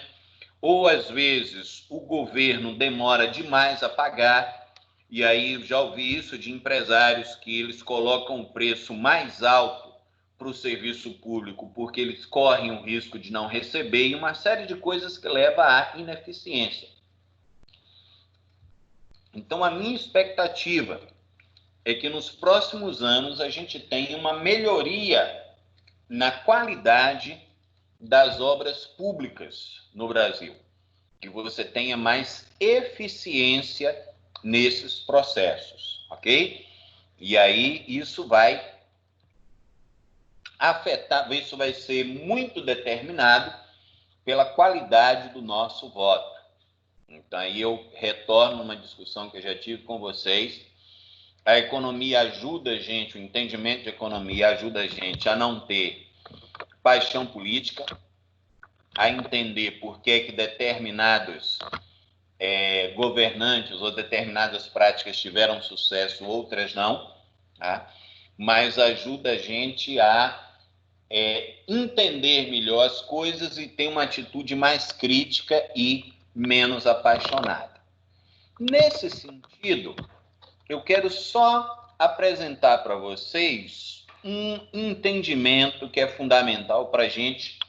ou às vezes o governo demora demais a pagar, e aí já ouvi isso de empresários que eles colocam o preço mais alto para o serviço público porque eles correm o risco de não receber, e uma série de coisas que leva à ineficiência. Então, a minha expectativa é que nos próximos anos a gente tenha uma melhoria na qualidade das obras públicas no Brasil, que você tenha mais eficiência nesses processos, ok? E aí isso vai afetar, isso vai ser muito determinado pela qualidade do nosso voto. Então, aí eu retorno uma discussão que eu já tive com vocês. A economia ajuda a gente, o entendimento de economia ajuda a gente a não ter paixão política, a entender por que determinados governantes ou determinadas práticas tiveram sucesso, outras não, tá? Mas ajuda a gente a entender melhor as coisas e ter uma atitude mais crítica e menos apaixonada. Nesse sentido, eu quero só apresentar para vocês um entendimento que é fundamental para a gente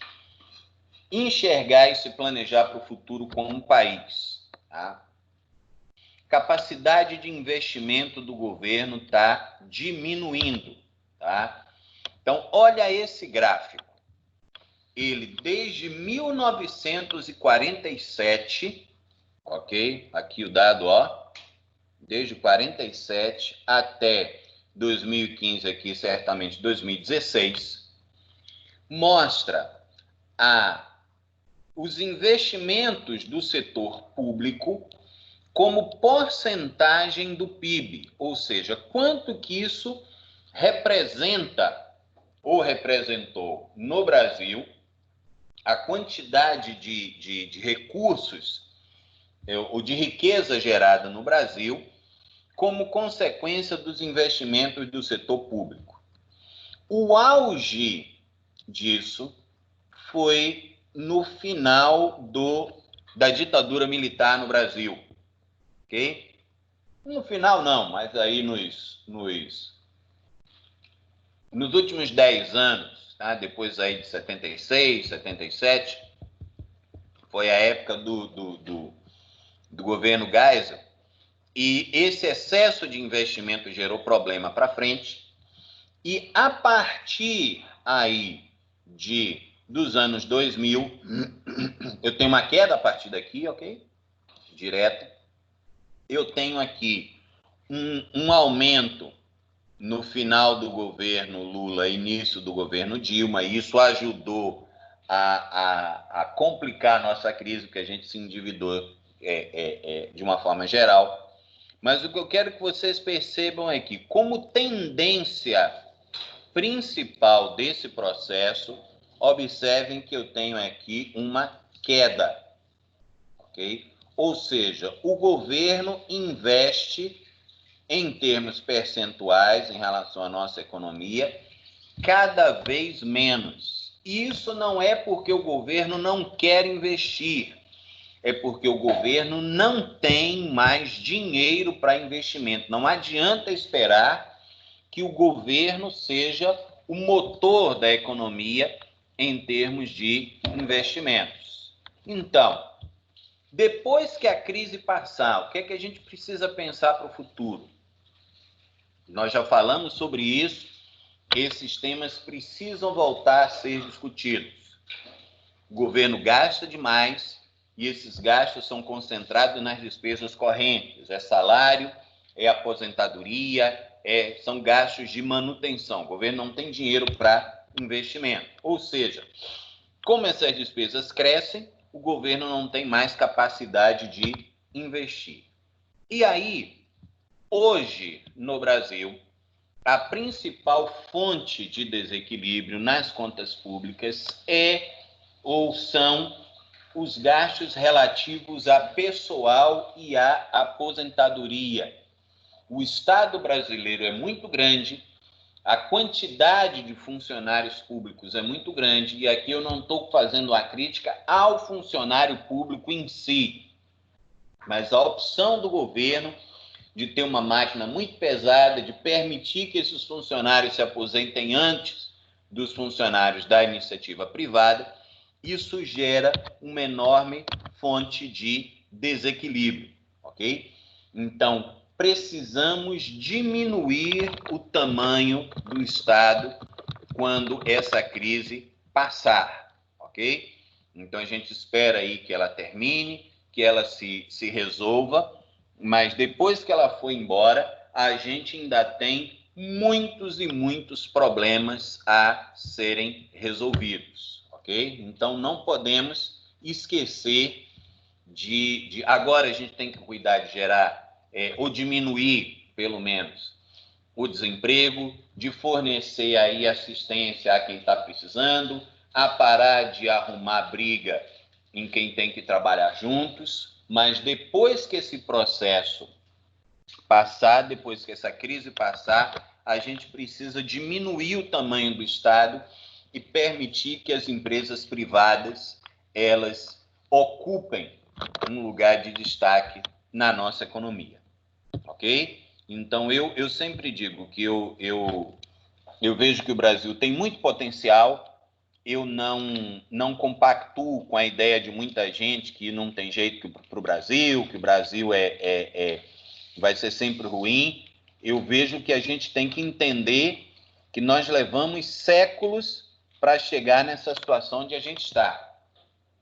enxergar e se planejar para o futuro como um país. Tá? Capacidade de investimento do governo está diminuindo. Tá? Então, olha esse gráfico. Ele, desde 1947, ok? Aqui o dado, ó. Desde 47 até 2015, aqui certamente 2016, mostra os investimentos do setor público como porcentagem do PIB, ou seja, quanto que isso representa ou representou no Brasil, a quantidade de recursos ou de riqueza gerada no Brasil como consequência dos investimentos do setor público. O auge disso foi no final da ditadura militar no Brasil, ok? No final não, mas aí nos últimos 10 anos, tá? Depois aí de 76, 77, foi a época do governo Geisel, e esse excesso de investimento gerou problema para frente, e a partir aí dos anos 2000, eu tenho uma queda a partir daqui, ok? Direta. Eu tenho aqui um aumento no final do governo Lula, início do governo Dilma, e isso ajudou a complicar a nossa crise, porque a gente se endividou de uma forma geral. Mas o que eu quero que vocês percebam é que, como tendência principal desse processo, observem que eu tenho aqui uma queda, ok? Ou seja, o governo investe em termos percentuais em relação à nossa economia cada vez menos. Isso não é porque o governo não quer investir, é porque o governo não tem mais dinheiro para investimento. Não adianta esperar que o governo seja o motor da economia em termos de investimentos. Então, depois que a crise passar, o que é que a gente precisa pensar para o futuro? Nós já falamos sobre isso, esses temas precisam voltar a ser discutidos. O governo gasta demais e esses gastos são concentrados nas despesas correntes. É salário, é aposentadoria, são gastos de manutenção. O governo não tem dinheiro para investimento. Ou seja, como essas despesas crescem, o governo não tem mais capacidade de investir. E aí, hoje, no Brasil, a principal fonte de desequilíbrio nas contas públicas são os gastos relativos a pessoal e à aposentadoria. O Estado brasileiro é muito grande, a quantidade de funcionários públicos é muito grande, e aqui eu não estou fazendo a crítica ao funcionário público em si, mas a opção do governo de ter uma máquina muito pesada, de permitir que esses funcionários se aposentem antes dos funcionários da iniciativa privada, isso gera uma enorme fonte de desequilíbrio, ok? Então, precisamos diminuir o tamanho do Estado quando essa crise passar, ok? Então, a gente espera aí que ela termine, que ela se resolva, mas depois que ela for embora, a gente ainda tem muitos e muitos problemas a serem resolvidos, ok? Então, não podemos esquecer agora a gente tem que cuidar de gerar, ou diminuir, pelo menos, o desemprego, de fornecer aí assistência a quem está precisando, a parar de arrumar briga em quem tem que trabalhar juntos, mas depois que esse processo passar, depois que essa crise passar, a gente precisa diminuir o tamanho do Estado e permitir que as empresas privadas, elas ocupem um lugar de destaque na nossa economia, ok? Então, eu sempre digo que eu vejo que o Brasil tem muito potencial. Eu não compactuo com a ideia de muita gente que não tem jeito para o Brasil, que o Brasil vai ser sempre ruim. Eu vejo que a gente tem que entender que nós levamos séculos para chegar nessa situação onde a gente está,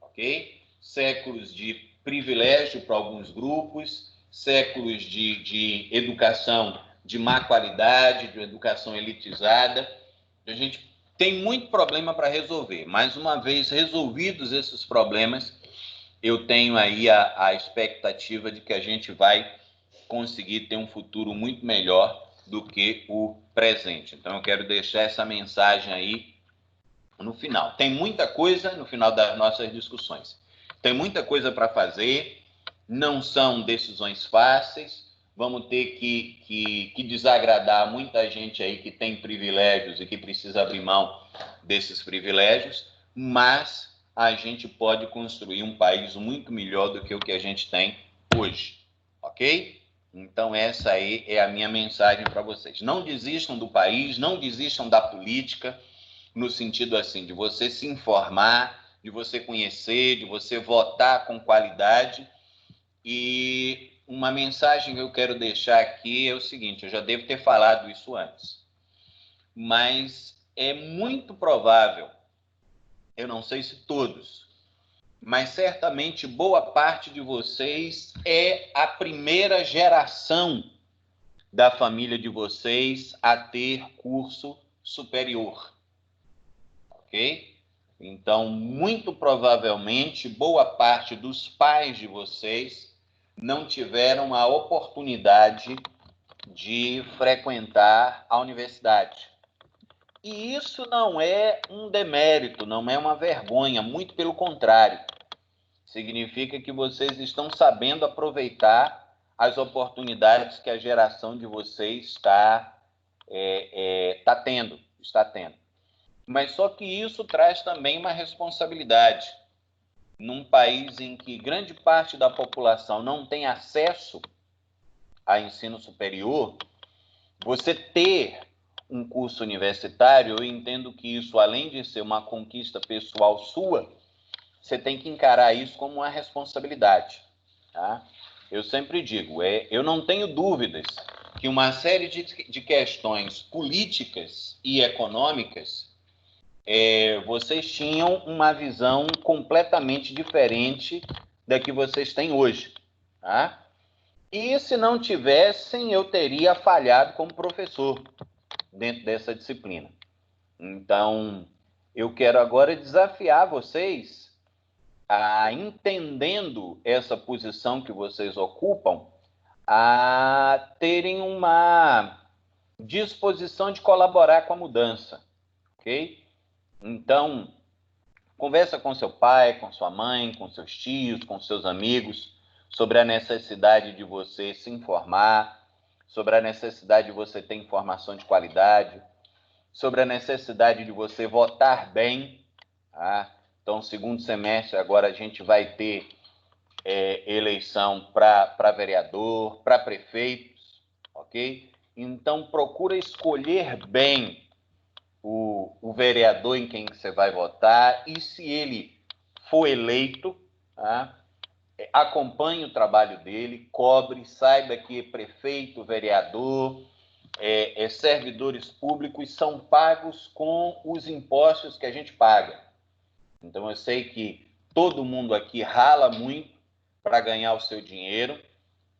ok? Séculos de privilégio para alguns grupos, séculos de educação de má qualidade, de educação elitizada. A gente tem muito problema para resolver, mas uma vez resolvidos esses problemas, eu tenho aí a expectativa de que a gente vai conseguir ter um futuro muito melhor do que o presente. Então, eu quero deixar essa mensagem aí no final. Tem muita coisa no final das nossas discussões. Tem muita coisa para fazer, não são decisões fáceis, vamos ter que desagradar muita gente aí que tem privilégios e que precisa abrir mão desses privilégios, mas a gente pode construir um país muito melhor do que o que a gente tem hoje, ok? Então, essa aí é a minha mensagem para vocês. Não desistam do país, não desistam da política, no sentido assim, de você se informar, de você conhecer, de você votar com qualidade. E uma mensagem que eu quero deixar aqui é o seguinte, eu já devo ter falado isso antes, mas é muito provável, eu não sei se todos, mas certamente boa parte de vocês é a primeira geração da família de vocês a ter curso superior, ok? Então, muito provavelmente, boa parte dos pais de vocês não tiveram a oportunidade de frequentar a universidade. E isso não é um demérito, não é uma vergonha, muito pelo contrário. Significa que vocês estão sabendo aproveitar as oportunidades que a geração de vocês está tendo. Mas só que isso traz também uma responsabilidade. Num país em que grande parte da população não tem acesso a ensino superior, você ter um curso universitário, eu entendo que isso, além de ser uma conquista pessoal sua, você tem que encarar isso como uma responsabilidade. Tá? Eu sempre digo, eu não tenho dúvidas que uma série de questões políticas e econômicas, vocês tinham uma visão completamente diferente da que vocês têm hoje. Tá? E se não tivessem, eu teria falhado como professor dentro dessa disciplina. Então, eu quero agora desafiar vocês a, entendendo essa posição que vocês ocupam, a terem uma disposição de colaborar com a mudança, ok? Então, conversa com seu pai, com sua mãe, com seus tios, com seus amigos, sobre a necessidade de você se informar, sobre a necessidade de você ter informação de qualidade, sobre a necessidade de você votar bem. Tá? Então, segundo semestre, agora a gente vai ter eleição para vereador, para prefeitos, ok? Então, procura escolher bem o vereador em quem você vai votar, e se ele for eleito, tá? Acompanhe o trabalho dele, cobre, saiba que prefeito, vereador, servidores públicos são pagos com os impostos que a gente paga. Então, eu sei que todo mundo aqui rala muito para ganhar o seu dinheiro,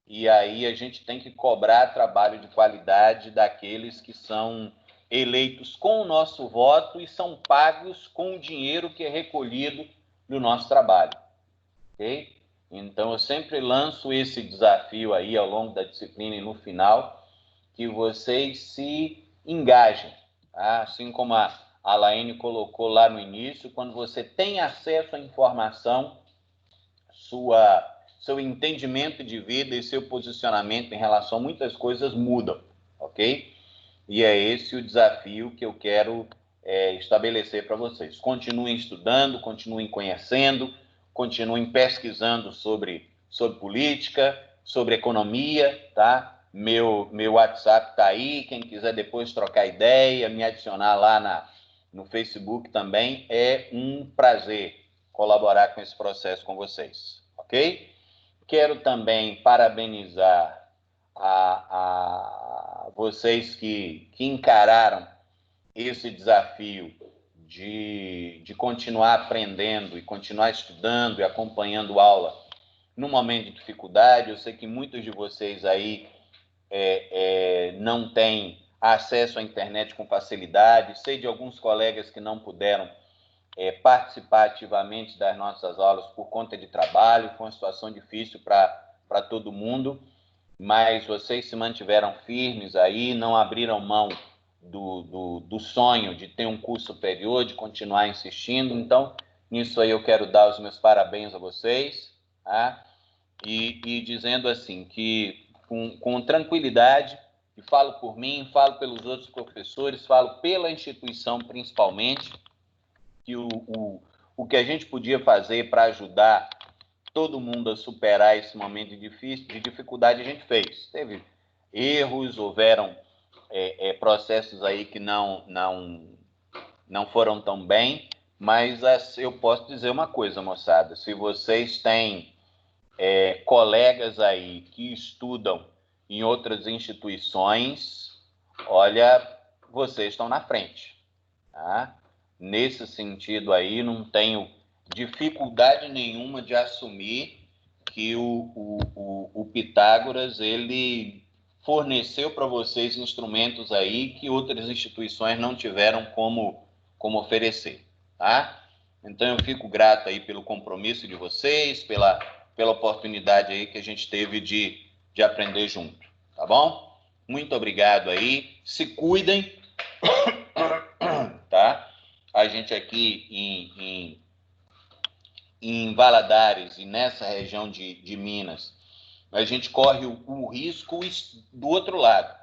e aí a gente tem que cobrar trabalho de qualidade daqueles que são eleitos com o nosso voto e são pagos com o dinheiro que é recolhido do nosso trabalho. Ok? Então, eu sempre lanço esse desafio aí ao longo da disciplina e no final, que vocês se engajem. Tá? Assim como a Laine colocou lá no início, quando você tem acesso à informação, seu entendimento de vida e seu posicionamento em relação a muitas coisas mudam, ok? E é esse o desafio que eu quero estabelecer para vocês. Continuem estudando, continuem conhecendo, continuem pesquisando sobre política, sobre economia, tá? Meu WhatsApp está aí, quem quiser depois trocar ideia, me adicionar lá no Facebook também, é um prazer colaborar com esse processo com vocês, ok? Quero também parabenizar a vocês que encararam esse desafio de continuar aprendendo e continuar estudando e acompanhando aula no momento de dificuldade. Eu sei que muitos de vocês aí não têm acesso à internet com facilidade. Sei de alguns colegas que não puderam participar ativamente das nossas aulas por conta de trabalho. Foi uma situação difícil para todo mundo, mas vocês se mantiveram firmes aí, não abriram mão do sonho de ter um curso superior, de continuar insistindo. Então, nisso aí eu quero dar os meus parabéns a vocês, tá? E dizendo assim, que com tranquilidade, e falo por mim, falo pelos outros professores, falo pela instituição principalmente, que o que a gente podia fazer para ajudar todo mundo a superar esse momento de dificuldade, a gente fez. Teve erros, houveram processos aí que não foram tão bem, mas eu posso dizer uma coisa, moçada, se vocês têm colegas aí que estudam em outras instituições, olha, vocês estão na frente, tá? Nesse sentido aí, não tenho dificuldade nenhuma de assumir que o Pitágoras, ele forneceu para vocês instrumentos aí que outras instituições não tiveram como oferecer, tá? Então, eu fico grato aí pelo compromisso de vocês, pela oportunidade aí que a gente teve de aprender junto, tá bom? Muito obrigado aí, se cuidem, tá? A gente aqui em Valadares e nessa região de Minas, a gente corre o risco do outro lado,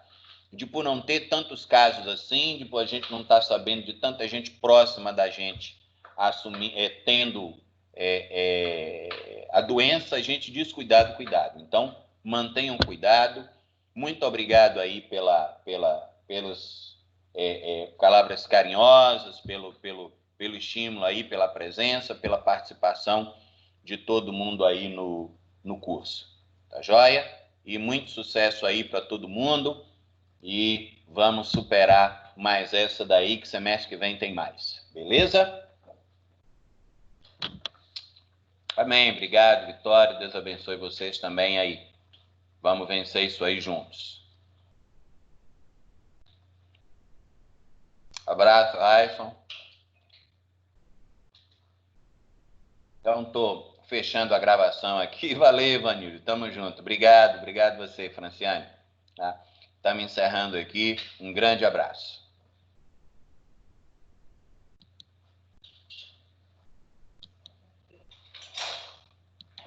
de por não ter tantos casos assim, de por a gente não estar sabendo de tanta gente próxima da gente tendo a doença, a gente diz cuidado. Então, mantenham cuidado. Muito obrigado aí pelas palavras carinhosas, pelo estímulo aí, pela presença, pela participação de todo mundo aí no curso. Tá joia? E muito sucesso aí para todo mundo. E vamos superar mais essa daí, que semestre que vem tem mais. Beleza? Amém. Obrigado, Vitória. Deus abençoe vocês também aí. Vamos vencer isso aí juntos. Abraço, Raifon. Então, estou fechando a gravação aqui. Valeu, Vanildo. Tamo junto. Obrigado você, Franciane. Tá? Estamos encerrando aqui. Um grande abraço.